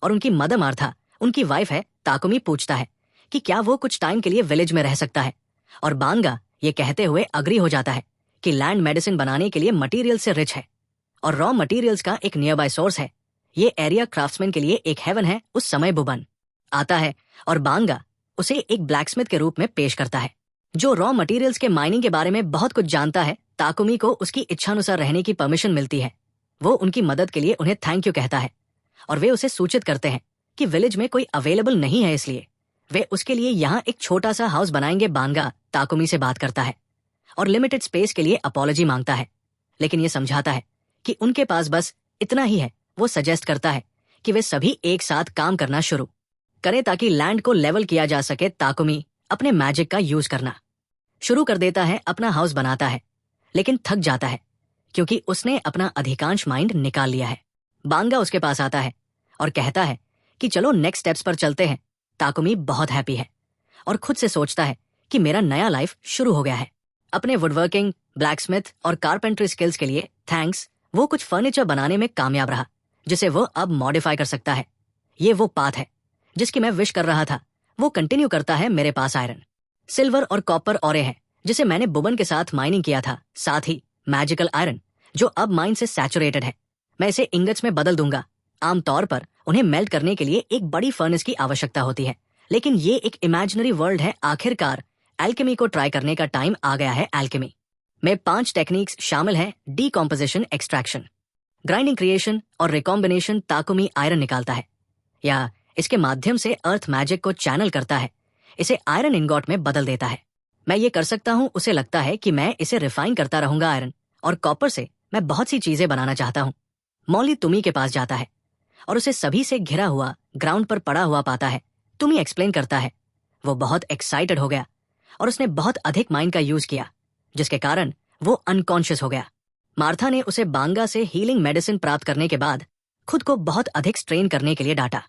और उनकी मदर मार्था उनकी वाइफ है। ताकुमी पूछता है कि क्या वो कुछ टाइम के लिए विलेज में रह सकता है और बांगा ये कहते हुए अग्री हो जाता है कि लैंड मेडिसिन बनाने के लिए मटेरियल से रिच है और रॉ मटेरियल्स का एक नियर बाय सोर्स है। ये एरिया क्राफ्ट्समैन के लिए एक हेवन है। उस समय बुबन आता है और बांगा उसे एक ब्लैकस्मिथ के रूप में पेश करता है जो रॉ मटेरियल्स के माइनिंग के बारे में बहुत कुछ जानता है। ताकुमी को उसकी इच्छानुसार रहने की परमिशन मिलती है। वो उनकी मदद के लिए उन्हें थैंक यू कहता है और वे उसे सूचित करते हैं कि विलेज में कोई अवेलेबल नहीं है, इसलिए वे उसके लिए यहाँ एक छोटा सा हाउस बनाएंगे। बांगा ताकुमी से बात करता है और लिमिटेड स्पेस के लिए अपॉलॉजी मांगता है, लेकिन ये समझाता है कि उनके पास बस इतना ही है। वो सजेस्ट करता है कि वे सभी एक साथ काम करना शुरू करें ताकि लैंड को लेवल किया जा सके। ताकुमी अपने मैजिक का यूज करना शुरू कर देता है, अपना हाउस बनाता है, लेकिन थक जाता है क्योंकि उसने अपना अधिकांश माइंड निकाल लिया है। बांगा उसके पास आता है और कहता है कि चलो नेक्स्ट स्टेप्स पर चलते हैं। ताकुमी बहुत हैप्पी है और खुद से सोचता है कि मेरा नया लाइफ शुरू हो गया है। अपने वुडवर्किंग, ब्लैकस्मिथ और कारपेंट्री स्किल्स के लिए थैंक्स वो कुछ फर्नीचर बनाने में कामयाब रहा, जिसे वो अब मॉडिफाई कर सकता है। ये वो पाथ है जिसकी मैं विश कर रहा था। वो कंटिन्यू करता है। मेरे पास आयरन, सिल्वर और कॉपर औरे हैं जिसे मैंने बुबन के साथ माइनिंग किया था, साथ ही मैजिकल आयरन जो अब माइन से सैचुरेटेड है। मैं इसे इंगट्स में बदल दूंगा। आमतौर पर उन्हें मेल्ट करने के लिए एक बड़ी फर्नेस की आवश्यकता होती है, लेकिन ये एक इमेजिनरी वर्ल्ड है। आखिरकार एल्केमी को ट्राई करने का टाइम आ गया है। एल्केमी में 5 टेक्निक्स शामिल हैं: डीकॉम्पोजिशन, एक्सट्रैक्शन, ग्राइंडिंग, क्रिएशन और रिकॉम्बिनेशन। ताकुमी आयरन निकालता है या इसके माध्यम से अर्थ मैजिक को चैनल करता है, इसे आयरन इंगॉट में बदल देता है। मैं ये कर सकता हूँ। उसे लगता है कि मैं इसे रिफाइन करता रहूंगा। आयरन और कॉपर से मैं बहुत सी चीजें बनाना चाहता हूँ। मॉली तुमी के पास जाता है और उसे सभी से घिरा हुआ ग्राउंड पर पड़ा हुआ पाता है। तुमी एक्सप्लेन करता है। वो बहुत एक्साइटेड हो गया और उसने बहुत अधिक माइन का यूज किया। जिसके कारण वो अनकॉन्शियस हो गया। मार्था ने उसे बांगा से हीलिंग मेडिसिन प्राप्त करने के बाद खुद को बहुत अधिक स्ट्रेन करने के लिए डांटा।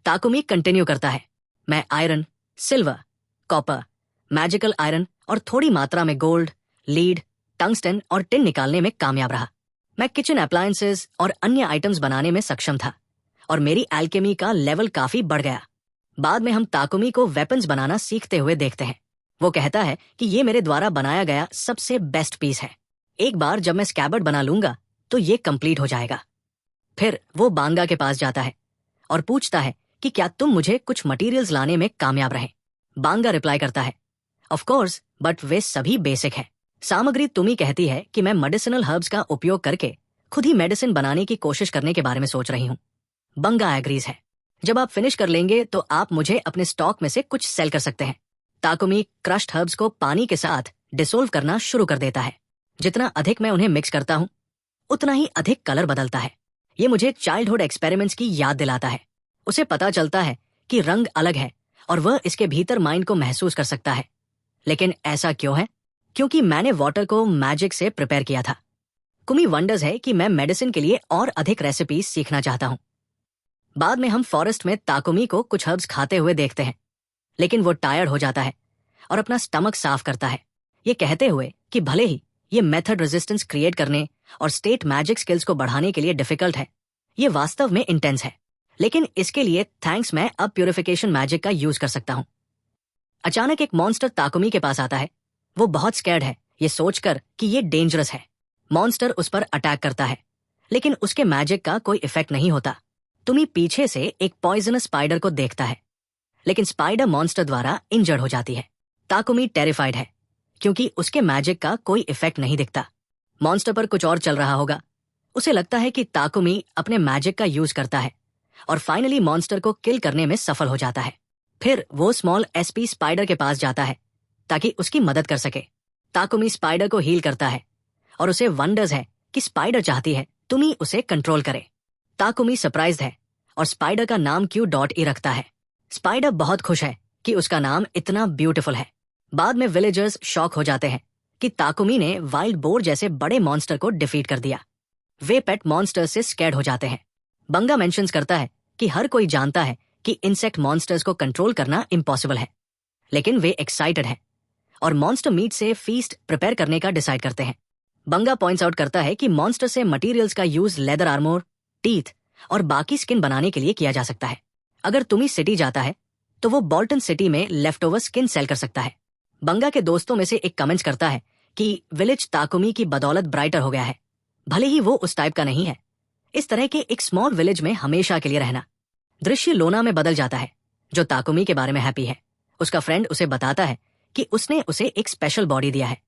ताकुमी कंटिन्यू करता है, मैं iron, silver, copper, magical iron और थोड़ी मात्रा में गोल्ड, लीड, टंगस्टन और टिन निकालने में कामयाब रहा। मैं किचन अप्लायंसेस और अन्य आइटम्स बनाने में सक्षम था और मेरी एल्केमी का लेवल काफी बढ़ गया। बाद में हम ताकुमी को वेपन्स बनाना सीखते हुए देखते हैं। वो कहता है कि ये मेरे द्वारा बनाया गया सबसे बेस्ट पीस है। एक बार जब मैं स्कैबर्ड बना लूंगा तो ये कंप्लीट हो जाएगा। फिर वो बांगा के पास जाता है और पूछता है कि क्या तुम मुझे कुछ मटेरियल्स लाने में कामयाब रहे। बांगा रिप्लाई करता है, ऑफ कोर्स, बट वे सभी बेसिक है। सामग्री तुम्ही कहती है कि मैं मेडिसिनल हर्ब्स का उपयोग करके खुद ही मेडिसिन बनाने की कोशिश करने के बारे में सोच रही हूँ। बंगा एग्रीज है, जब आप फिनिश कर लेंगे तो आप मुझे अपने स्टॉक में से कुछ सेल कर सकते हैं। ताकुमी क्रश्ड हर्ब्स को पानी के साथ डिसोल्व करना शुरू कर देता है। जितना अधिक मैं उन्हें मिक्स करता हूँ उतना ही अधिक कलर बदलता है। ये मुझे चाइल्डहुड एक्सपेरिमेंट्स की याद दिलाता है। उसे पता चलता है कि रंग अलग है और वह इसके भीतर माइंड को महसूस कर सकता है। लेकिन ऐसा क्यों है? क्योंकि मैंने वाटर को मैजिक से प्रिपेयर किया था। कुमी वंडर्स है कि मैं मेडिसिन के लिए और अधिक रेसिपीज सीखना चाहता हूँ। बाद में हम फॉरेस्ट में ताकुमी को कुछ हर्ब्स खाते हुए देखते हैं, लेकिन वो टायर्ड हो जाता है और अपना स्टमक साफ करता है, ये कहते हुए कि भले ही ये मेथड रेजिस्टेंस क्रिएट करने और स्टेट मैजिक स्किल्स को बढ़ाने के लिए डिफिकल्ट है, ये वास्तव में इंटेंस है, लेकिन इसके लिए थैंक्स मैं अब प्यूरिफिकेशन मैजिक का यूज कर सकता हूँ। अचानक एक मॉन्स्टर ताकुमी के पास आता है। वो बहुत स्कैर्ड है, ये सोचकर कि ये डेंजरस है। मॉन्स्टर उस पर अटैक करता है, लेकिन उसके मैजिक का कोई इफेक्ट नहीं होता। तुम्ही पीछे से एक पॉइजनस स्पाइडर को देखता है, लेकिन स्पाइडर मॉन्स्टर द्वारा इंजर्ड हो जाती है। ताकुमी टेरिफाइड है क्योंकि उसके मैजिक का कोई इफेक्ट नहीं दिखता। मॉन्स्टर पर कुछ और चल रहा होगा। उसे लगता है कि ताकुमी अपने मैजिक का यूज करता है और फाइनली मॉन्स्टर को किल करने में सफल हो जाता है। फिर वो स्मॉल एसपी स्पाइडर के पास जाता है ताकि उसकी मदद कर सके। ताकुमी स्पाइडर को हील करता है और उसे वंडर्स है कि स्पाइडर चाहती है तुम्ही उसे कंट्रोल करे। ताकुमी सरप्राइज्ड है और स्पाइडर का नाम Q.E रखता है। स्पाइडर बहुत खुश है कि उसका नाम इतना ब्यूटीफुल है। बाद में विलेजर्स शॉक हो जाते हैं कि ताकुमी ने वाइल्ड बोर जैसे बड़े मॉन्स्टर को डिफीट कर दिया। वे पेट मॉन्स्टर से स्कैर्ड हो जाते हैं। बंगा मेंशंस करता है कि हर कोई जानता है कि इंसेक्ट मॉन्स्टर्स को कंट्रोल करना इम्पॉसिबल है, लेकिन वे एक्साइटेड हैं और मॉन्स्टर मीट से फीस्ट प्रिपेयर करने का डिसाइड करते हैं। बंगा पॉइंट्स आउट करता है कि मॉन्स्टर से मटेरियल्स का यूज लेदर आर्मोर, टीथ और बाकी स्किन बनाने के लिए किया जा सकता है। अगर तुम्ही सिटी जाता है तो वो बॉल्टन सिटी में लेफ्ट ओवर स्किन सेल कर सकता है। बंगा के दोस्तों में से एक कमेंट्स करता है कि विलेज ताकुमी की बदौलत ब्राइटर हो गया है, भले ही वो उस टाइप का नहीं है। इस तरह के एक स्मॉल विलेज में हमेशा के लिए रहना। दृश्य लोना में बदल जाता है, जो ताकुमी के बारे में हैप्पी है। उसका फ्रेंड उसे बताता है कि उसने उसे एक स्पेशल बॉडी दिया है,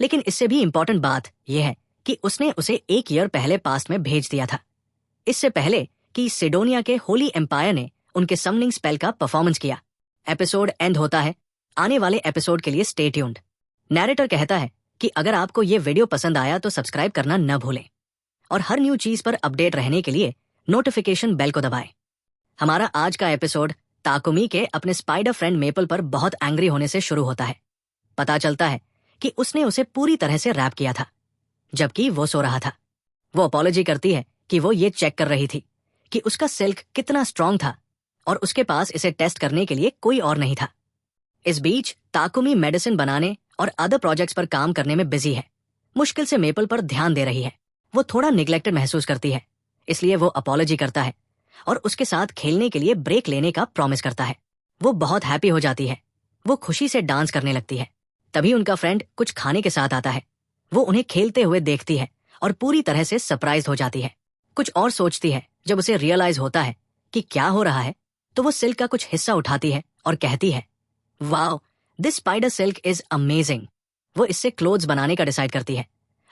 लेकिन इससे भी इंपॉर्टेंट बात यह है कि उसने उसे 1 ईयर पहले पास्ट में भेज दिया था, इससे पहले कि सिडोनिया के होली एम्पायर ने उनके समनिंग स्पेल का परफॉर्मेंस किया। एपिसोड एंड होता है। आने वाले एपिसोड के लिए स्टे ट्यून्ड। नैरेटर कहता है कि अगर आपको ये वीडियो पसंद आया तो सब्सक्राइब करना न भूलें और हर न्यू चीज पर अपडेट रहने के लिए नोटिफिकेशन बेल को दबाएं। हमारा आज का एपिसोड ताकुमी के अपने स्पाइडर फ्रेंड मेपल पर बहुत एंग्री होने से शुरू होता है। पता चलता है कि उसने उसे पूरी तरह से रैप किया था जबकि वो सो रहा था। वो अपॉलॉजी करती है कि वो ये चेक कर रही थी कि उसका सिल्क कितना स्ट्रांग था और उसके पास इसे टेस्ट करने के लिए कोई और नहीं था। इस बीच ताकुमी मेडिसिन बनाने और अदर प्रोजेक्ट्स पर काम करने में बिजी है। मुश्किल से मेपल पर ध्यान दे रही है। वो थोड़ा निग्लेक्टेड महसूस करती है, इसलिए वो अपॉलॉजी करता है और उसके साथ खेलने के लिए ब्रेक लेने का प्रॉमिस करता है। वो बहुत हैप्पी हो जाती है। वो खुशी से डांस करने लगती है। तभी उनका फ्रेंड कुछ खाने के साथ आता है। वो उन्हें खेलते हुए देखती है और पूरी तरह से सरप्राइज हो जाती है। कुछ और सोचती है। जब उसे रियलाइज होता है कि क्या हो रहा है तो वो सिल्क का कुछ हिस्सा उठाती है और कहती है, wow, this spider silk is amazing. वो इससे क्लोथ्स बनाने का डिसाइड करती है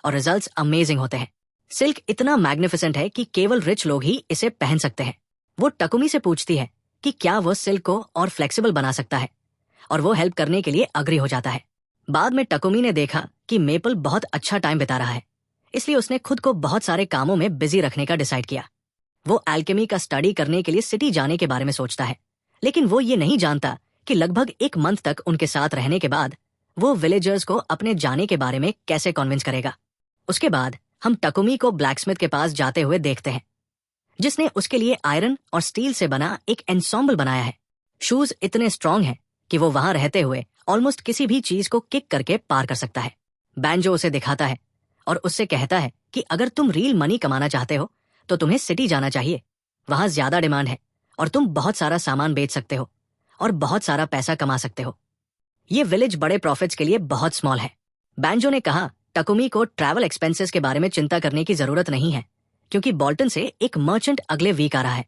और रिजल्ट्स अमेजिंग होते हैं। सिल्क इतना मैग्निफिसेंट है कि केवल रिच लोग ही इसे पहन सकते हैं। वो टकुमी से पूछती है कि क्या वो सिल्क को और फ्लेक्सिबल बना सकता है और वो हेल्प करने के लिए अग्री हो जाता है। बाद में टकुमी ने देखा कि मेपल बहुत अच्छा टाइम बिता रहा है, इसलिए उसने खुद को बहुत सारे कामों में बिजी रखने का डिसाइड किया। वो एल्केमी का स्टडी करने के लिए सिटी जाने के बारे में सोचता है, लेकिन वो ये नहीं जानता कि लगभग 1 मंथ तक उनके साथ रहने के बाद वो विलेजर्स को अपने जाने के बारे में कैसे कन्विंस करेगा। उसके बाद हम टकुमी को ब्लैकस्मिथ के पास जाते हुए देखते हैं, जिसने उसके लिए आयरन और स्टील से बना एक एंसॉम्बल बनाया है। शूज इतने स्ट्रांग हैं कि वो वहां रहते हुए ऑलमोस्ट किसी भी चीज को किक करके पार कर सकता है। बैंजो उसे दिखाता है और उससे कहता है कि अगर तुम रियल मनी कमाना चाहते हो तो तुम्हें सिटी जाना चाहिए, वहां ज्यादा डिमांड है और तुम बहुत सारा सामान बेच सकते हो और बहुत सारा पैसा कमा सकते हो। ये विलेज बड़े प्रॉफिट्स के लिए बहुत स्मॉल है। बैंजो ने कहा टकुमी को ट्रैवल एक्सपेंसेस के बारे में चिंता करने की जरूरत नहीं है, क्योंकि बॉल्टन से एक मर्चेंट अगले वीक आ रहा है।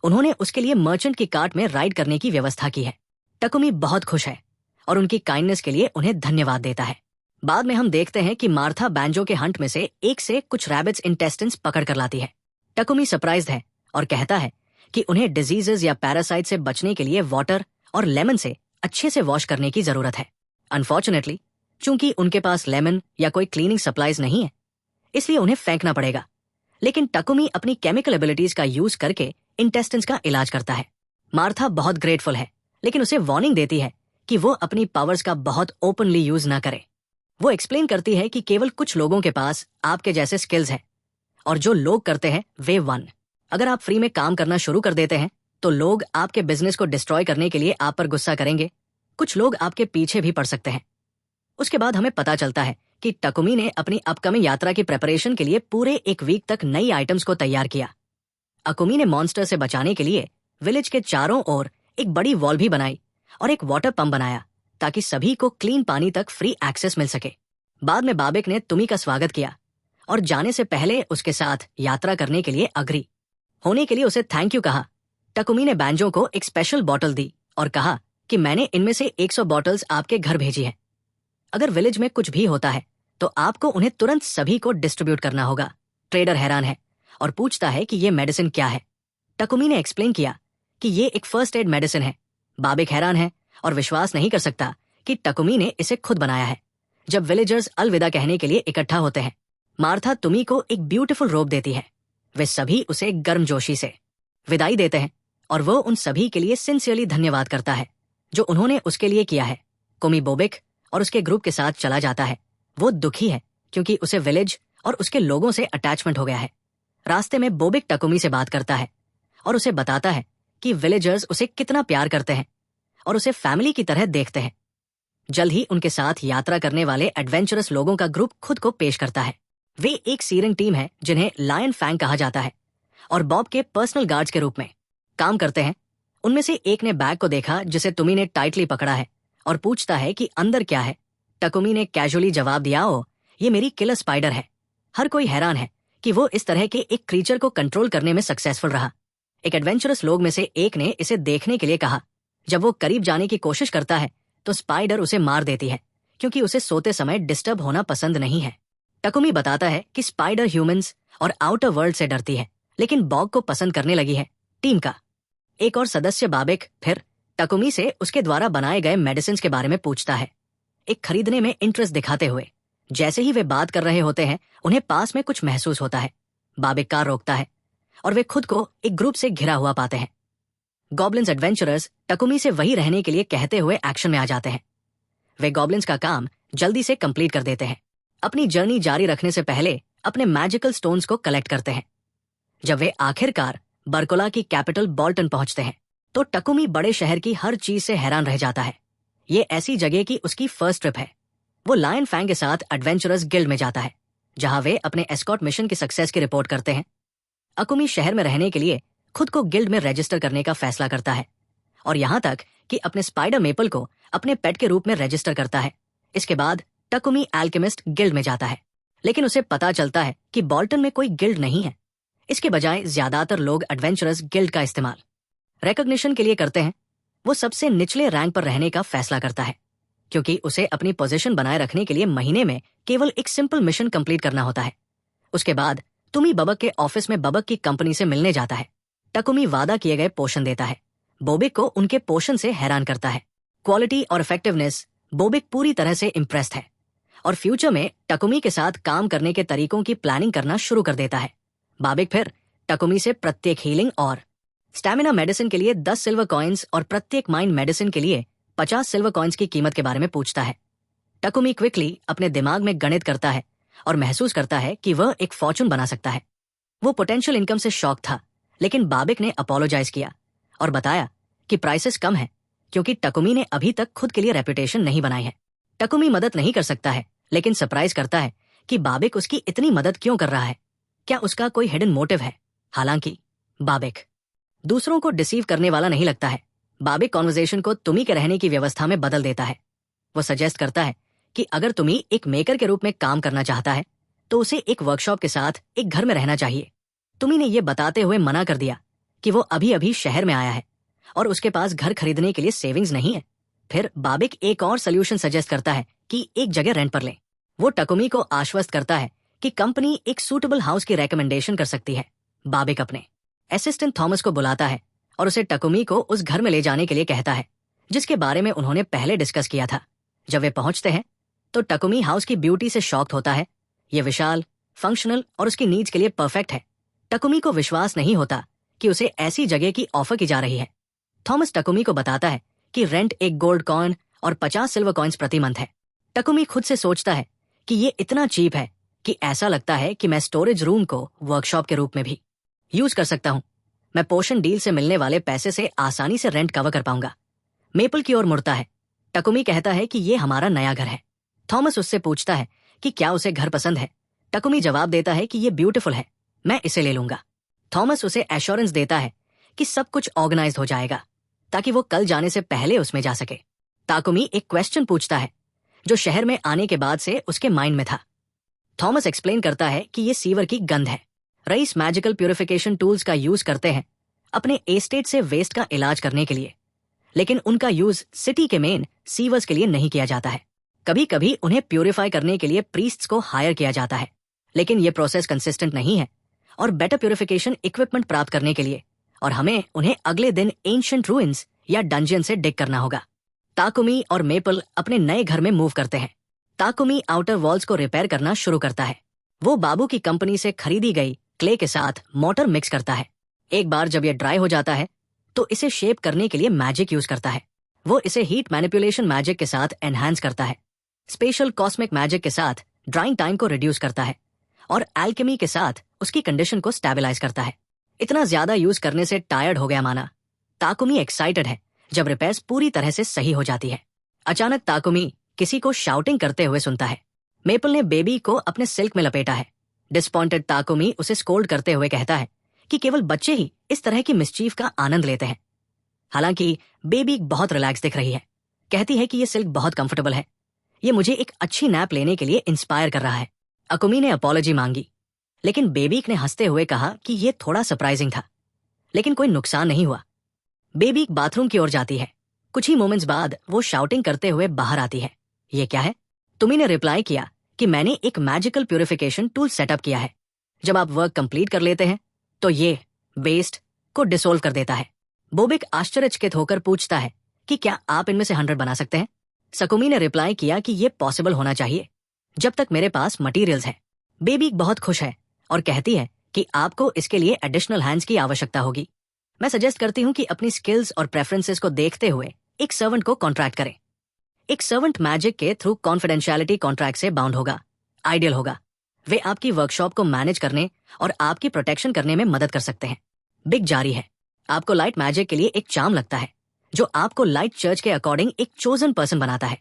उन्होंने उसके लिए मर्चेंट की कार्ट में राइड करने की व्यवस्था की है। टकुमी बहुत खुश है और उनकी काइंडनेस के लिए उन्हें धन्यवाद देता है। बाद में हम देखते हैं कि मार्था बैंजो के हंट में से एक से कुछ रैबिट्स इंटेस्टिन्स पकड़ कर लाती है। टकुमी सरप्राइज्ड है और कहता है कि उन्हें डिजीजेस या पैरासाइट से बचने के लिए वाटर और लेमन से अच्छे से वॉश करने की जरूरत है। अनफॉर्चुनेटली, चूंकि उनके पास लेमन या कोई क्लीनिंग सप्लाईज नहीं है, इसलिए उन्हें फेंकना पड़ेगा। लेकिन टकुमी अपनी केमिकल एबिलिटीज का यूज करके इंटेस्टिन्स का इलाज करता है। मार्था बहुत ग्रेटफुल है, लेकिन उसे वार्निंग देती है कि वो अपनी पावर्स का बहुत ओपनली यूज ना करे। वो एक्सप्लेन करती है कि केवल कुछ लोगों के पास आपके जैसे स्किल्स हैं और जो लोग करते हैं वे वन। अगर आप फ्री में काम करना शुरू कर देते हैं तो लोग आपके बिजनेस को डिस्ट्रॉय करने के लिए आप पर गुस्सा करेंगे। कुछ लोग आपके पीछे भी पड़ सकते हैं। उसके बाद हमें पता चलता है कि टकुमी ने अपनी अपकमिंग यात्रा की प्रेपरेशन के लिए पूरे एक वीक तक नई आइटम्स को तैयार किया। अकुमी ने मॉन्स्टर से बचाने के लिए विलेज के चारों ओर एक बड़ी वॉल भी बनाई और एक वाटर पंप बनाया ताकि सभी को क्लीन पानी तक फ्री एक्सेस मिल सके। बाद में बाबेक ने तुमी का स्वागत किया और जाने से पहले उसके साथ यात्रा करने के लिए अग्री होने के लिए उसे थैंक यू कहा। टकुमी ने बैंजो को एक स्पेशल बॉटल दी और कहा कि मैंने इनमें से 100 बॉटल्स आपके घर भेजी है। अगर विलेज में कुछ भी होता है तो आपको उन्हें तुरंत सभी को डिस्ट्रीब्यूट करना होगा। ट्रेडर हैरान है और पूछता है कि ये मेडिसिन क्या है। टकुमी ने एक्सप्लेन किया कि ये एक फर्स्ट एड मेडिसिन है। बाबेक हैरान है और विश्वास नहीं कर सकता कि टकुमी ने इसे खुद बनाया है। जब विलेजर्स अलविदा कहने के लिए इकट्ठा होते हैं, मार्था तुमी को एक ब्यूटीफुल रोब देती है। वे सभी उसे गर्मजोशी से विदाई देते हैं और वो उन सभी के लिए सिंसियरली धन्यवाद करता है जो उन्होंने उसके लिए किया है। कोमी बोबिक और उसके ग्रुप के साथ चला जाता है। वो दुखी है क्योंकि उसे विलेज और उसके लोगों से अटैचमेंट हो गया है। रास्ते में बोबिक टकुमी से बात करता है और उसे बताता है कि विलेजर्स उसे कितना प्यार करते हैं और उसे फैमिली की तरह देखते हैं। जल्द ही उनके साथ यात्रा करने वाले एडवेंचरस लोगों का ग्रुप खुद को पेश करता है। वे एक सीरिंग टीम है जिन्हें लायन फैंग कहा जाता है और बॉब के पर्सनल गार्ड्स के रूप में काम करते हैं। उनमें से एक ने बैग को देखा जिसे तुमी ने टाइटली पकड़ा है और पूछता है कि अंदर क्या है। टकुमी ने कैजुअली जवाब दिया, ओ ये मेरी किलर स्पाइडर है। हर कोई हैरान है कि वो इस तरह के एक क्रीचर को कंट्रोल करने में सक्सेसफुल रहा। एक एडवेंचरस लोग में से एक ने इसे देखने के लिए कहा। जब वो करीब जाने की कोशिश करता है तो स्पाइडर उसे मार देती है क्योंकि उसे सोते समय डिस्टर्ब होना पसंद नहीं है। टकुमी बताता है कि स्पाइडर ह्यूमंस और आउटर वर्ल्ड से डरती है, लेकिन बॉग को पसंद करने लगी है। टीम का एक और सदस्य बाबेक फिर टकुमी से उसके द्वारा बनाए गए मेडिसिन के बारे में पूछता है, एक खरीदने में इंटरेस्ट दिखाते हुए। जैसे ही वे बात कर रहे होते हैं उन्हें पास में कुछ महसूस होता है। बाबेक कार रोकता है और वे खुद को एक ग्रुप से घिरा हुआ पाते हैं। गॉब्लिन्स एडवेंचरर्स टकुमी से वही रहने के लिए कहते हुए एक्शन में आ जाते हैं। वे गॉब्लिन्स का काम जल्दी से कंप्लीट कर देते हैं। अपनी जर्नी जारी रखने से पहले अपने मैजिकल स्टोन्स को कलेक्ट करते हैं। जब वे आखिरकार बर्कोला की कैपिटल बॉल्टन पहुंचते हैं तो टकुमी बड़े शहर की हर चीज से हैरान रह जाता है। ये ऐसी जगह की उसकी फर्स्ट ट्रिप है। वो लायन फैंग के साथ एडवेंचरर्स गिल्ड में जाता है जहां वे अपने एस्कॉर्ट मिशन की सक्सेस की रिपोर्ट करते हैं। अकुमी शहर में रहने के लिए खुद को गिल्ड में रजिस्टर करने का फैसला करता है और यहां तक कि अपने स्पाइडर मेपल को अपने पेट के रूप में रजिस्टर करता है। इसके बाद टकुमी एल्केमिस्ट गिल्ड में जाता है, लेकिन उसे पता चलता है कि बॉल्टन में कोई गिल्ड नहीं है। इसके बजाय ज्यादातर लोग एडवेंचरर्स गिल्ड का इस्तेमाल रिकॉग्निशन के लिए करते हैं। वो सबसे निचले रैंक पर रहने का फैसला करता है क्योंकि उसे अपनी पोजीशन बनाए रखने के लिए महीने में केवल एक सिंपल मिशन कंप्लीट करना होता है। उसके बाद तुमी बबक के ऑफिस में बबक की कंपनी से मिलने जाता है। टकुमी वादा किए गए पोषण देता है। बोबिक को उनके पोषण से हैरान करता है। क्वालिटी और इफेक्टिवनेस बोबिक पूरी तरह से इम्प्रेस्ड है और फ्यूचर में टकुमी के साथ काम करने के तरीकों की प्लानिंग करना शुरू कर देता है। बाबिक फिर टकुमी से प्रत्येक हीलिंग और स्टैमिना मेडिसिन के लिए 10 सिल्वर कॉइन्स और प्रत्येक माइंड मेडिसिन के लिए 50 सिल्वर कॉइन्स की कीमत के बारे में पूछता है। टकुमी क्विकली अपने दिमाग में गणित करता है और महसूस करता है कि वह एक फॉर्चून बना सकता है। वो पोटेंशियल इनकम से शॉक था, लेकिन बाबिक ने अपोलोजाइज किया और बताया कि प्राइसेस कम है क्योंकि टकुमी ने अभी तक खुद के लिए रेपुटेशन नहीं बनाई है। टकुमी मदद नहीं कर सकता है, लेकिन सरप्राइज करता है कि बाबिक उसकी इतनी मदद क्यों कर रहा है। क्या उसका कोई हिडन मोटिव है? हालांकि बाबिक दूसरों को डिसीव करने वाला नहीं लगता है। बाबिक कॉन्वर्जेशन को तुमी के रहने की व्यवस्था में बदल देता है। वो सजेस्ट करता है कि अगर तुमी एक मेकर के रूप में काम करना चाहता है तो उसे एक वर्कशॉप के साथ एक घर में रहना चाहिए। तुमी ने यह बताते हुए मना कर दिया कि वो अभी अभी शहर में आया है और उसके पास घर खरीदने के लिए सेविंग्स नहीं है। फिर बाबिक एक और सोल्यूशन सजेस्ट करता है कि एक जगह रेंट पर ले। वो टकुमी को आश्वस्त करता है कि कंपनी एक सूटेबल हाउस की रेकमेंडेशन कर सकती है। बाबिक अपने असिस्टेंट थॉमस को बुलाता है और उसे टकुमी को उस घर में ले जाने के लिए कहता है जिसके बारे में उन्होंने पहले डिस्कस किया था। जब वे पहुंचते हैं तो टकुमी हाउस की ब्यूटी से शॉक्ड होता है। ये विशाल, फंक्शनल और उसकी नीड्स के लिए परफेक्ट है। टकुमी को विश्वास नहीं होता कि उसे ऐसी जगह की ऑफर की जा रही है। थॉमस टकुमी को बताता है कि रेंट एक गोल्ड कॉइन और 50 सिल्वर कॉइन्स प्रति मंथ है। टकुमी खुद से सोचता है कि ये इतना चीप है कि ऐसा लगता है कि मैं स्टोरेज रूम को वर्कशॉप के रूप में भी यूज कर सकता हूं। मैं पोर्शन डील से मिलने वाले पैसे से आसानी से रेंट कवर कर पाऊंगा। मेपल की ओर मुड़ता है। टकुमी कहता है कि ये हमारा नया घर है। थॉमस उससे पूछता है कि क्या उसे घर पसंद है। टकुमी जवाब देता है कि ये ब्यूटीफुल है, मैं इसे ले लूंगा। थॉमस उसे एश्योरेंस देता है कि सब कुछ ऑर्गेनाइज हो जाएगा ताकि वो कल जाने से पहले उसमें जा सके। ताकुमी एक क्वेश्चन पूछता है जो शहर में आने के बाद से उसके माइंड में था। थॉमस एक्सप्लेन करता है कि ये सीवर की गंध है। रईस मैजिकल प्यूरिफिकेशन टूल्स का यूज करते हैं अपने एस्टेट से वेस्ट का इलाज करने के लिए, लेकिन उनका यूज सिटी के मेन सीवर्स के लिए नहीं किया जाता है। कभी कभी उन्हें प्यूरिफाई करने के लिए प्रीस्ट्स को हायर किया जाता है, लेकिन ये प्रोसेस कंसिस्टेंट नहीं है और बेटर प्यूरिफिकेशन इक्विपमेंट प्राप्त करने के लिए और हमें उन्हें अगले दिन एंशिएंट रूइंस या डंजन से डिग करना होगा। ताकुमी और मेपल अपने नए घर में मूव करते हैं। ताकुमी आउटर वॉल्स को रिपेयर करना शुरू करता है। वो बाबू की कंपनी से खरीदी गई क्ले के साथ मोटर मिक्स करता है। एक बार जब ये ड्राई हो जाता है तो इसे शेप करने के लिए मैजिक यूज करता है। वो इसे हीट मैनिपुलेशन मैजिक के साथ एनहांस करता है, स्पेशल कॉस्मिक मैजिक के साथ ड्राइंग टाइम को रिड्यूस करता है और एल्केमी के साथ उसकी कंडीशन को स्टेबलाइज करता है। इतना ज्यादा यूज करने से टायर्ड हो गया माना। ताकुमी एक्साइटेड है जब रिपेयर्स पूरी तरह से सही हो जाती है। अचानक ताकुमी किसी को शाउटिंग करते हुए सुनता है। मेपल ने बेबी को अपने सिल्क में लपेटा है। डिसपॉइंटेड ताकुमी उसे स्कोल्ड करते हुए कहता है कि केवल बच्चे ही इस तरह की मिसचीफ का आनंद लेते हैं। हालांकि बेबी बहुत रिलैक्स दिख रही है। कहती है कि ये सिल्क बहुत कंफर्टेबल है, ये मुझे एक अच्छी नैप लेने के लिए इंस्पायर कर रहा है। अकुमी ने अपॉलॉजी मांगी, लेकिन बेबीक ने हंसते हुए कहा कि ये थोड़ा सरप्राइजिंग था, लेकिन कोई नुकसान नहीं हुआ। बेबीक बाथरूम की ओर जाती है। कुछ ही मोमेंट्स बाद वो शाउटिंग करते हुए बाहर आती है। ये क्या है? तुमी ने रिप्लाई किया कि मैंने एक मैजिकल प्यूरिफिकेशन टूल सेटअप किया है। जब आप वर्क कंप्लीट कर लेते हैं तो ये वेस्ट को डिसोल्व कर देता है। बोबिक आश्चर्यचकित होकर पूछता है कि क्या आप इनमें से 100 बना सकते हैं? सकुमी ने रिप्लाई किया कि ये पॉसिबल होना चाहिए जब तक मेरे पास मटेरियल्स हैं। बेबी बहुत खुश है और कहती है कि आपको इसके लिए एडिशनल हैंड्स की आवश्यकता होगी। मैं सजेस्ट करती हूँ कि अपनी स्किल्स और प्रेफरेंसेस को देखते हुए एक सर्वेंट को कॉन्ट्रैक्ट करें। एक सर्वेंट मैजिक के थ्रू कॉन्फिडेंशियलिटी कॉन्ट्रैक्ट से बाउंड होगा। आइडियल होगा। वे आपकी वर्कशॉप को मैनेज करने और आपकी प्रोटेक्शन करने में मदद कर सकते हैं। बिग जारी है। आपको लाइट मैजिक के लिए एक चार्म लगता है जो आपको लाइट चर्च के अकॉर्डिंग एक चोजन पर्सन बनाता है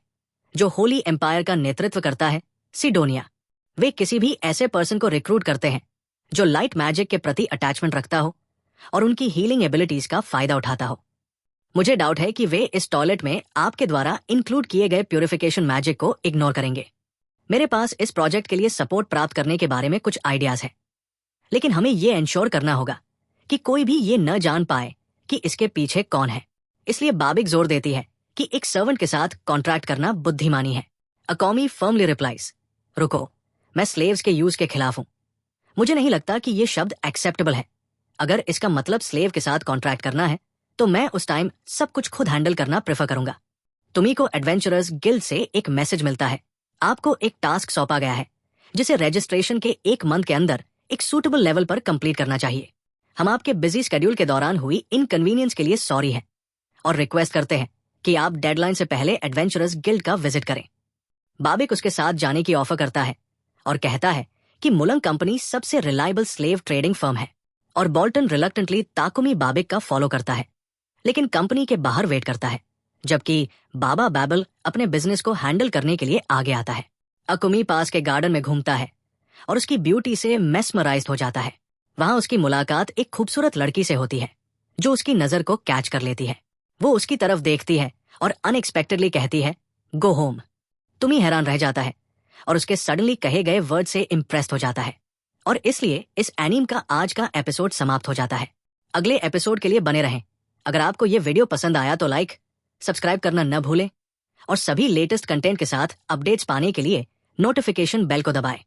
जो होली एम्पायर का नेतृत्व करता है। सिडोनिया। वे किसी भी ऐसे पर्सन को रिक्रूट करते हैं जो लाइट मैजिक के प्रति अटैचमेंट रखता हो और उनकी हीलिंग एबिलिटीज का फायदा उठाता हो। मुझे डाउट है कि वे इस टॉयलेट में आपके द्वारा इंक्लूड किए गए प्यूरिफिकेशन मैजिक को इग्नोर करेंगे। मेरे पास इस प्रोजेक्ट के लिए सपोर्ट प्राप्त करने के बारे में कुछ आइडियाज हैं, लेकिन हमें ये एंश्योर करना होगा कि कोई भी ये न जान पाए कि इसके पीछे कौन है। इसलिए बाबिक जोर देती है कि एक सर्वेंट के साथ कॉन्ट्रैक्ट करना बुद्धिमानी है। अकॉमी फर्मली रिप्लाइज, रुको, मैं स्लेव्स के यूज के खिलाफ हूं। मुझे नहीं लगता कि ये शब्द एक्सेप्टेबल है। अगर इसका मतलब स्लेव के साथ कॉन्ट्रैक्ट करना है तो मैं उस टाइम सब कुछ खुद हैंडल करना प्रेफर करूंगा। तुम्ही को एडवेंचरर्स गिल्ड से एक मैसेज मिलता है। आपको एक टास्क सौंपा गया है जिसे रजिस्ट्रेशन के 1 मंथ के अंदर एक सूटेबल लेवल पर कंप्लीट करना चाहिए। हम आपके बिजी स्केड्यूल के दौरान हुई इनकन्वीनियंस के लिए सॉरी हैं और रिक्वेस्ट करते हैं कि आप डेडलाइन से पहले एडवेंचरर्स गिल्ड का विजिट करें। बाबिक उसके साथ जाने की ऑफर करता है और कहता है कि मुलंग कंपनी सबसे रिलायबल स्लेव ट्रेडिंग फर्म है और बोल्टन रिलक्टेंटली ताकुमी बाबिक का फॉलो करता है, लेकिन कंपनी के बाहर वेट करता है, जबकि बाबा बैबल अपने बिजनेस को हैंडल करने के लिए आगे आता है। अकुमी पास के गार्डन में घूमता है और उसकी ब्यूटी से मेस्मराइज्ड हो जाता है। वहां उसकी मुलाकात एक खूबसूरत लड़की से होती है जो उसकी नजर को कैच कर लेती है। वो उसकी तरफ देखती है और अनएक्सपेक्टेडली कहती है, गो होम। तुम्ही हैरान रह जाता है और उसके सडनली कहे गए वर्ड से इम्प्रेस्ड हो जाता है, और इसलिए इस एनीम का आज का एपिसोड समाप्त हो जाता है। अगले एपिसोड के लिए बने रहें। अगर आपको ये वीडियो पसंद आया तो लाइक, सब्सक्राइब करना न भूलें और सभी लेटेस्ट कंटेंट के साथ अपडेट्स पाने के लिए नोटिफिकेशन बेल को दबाएं।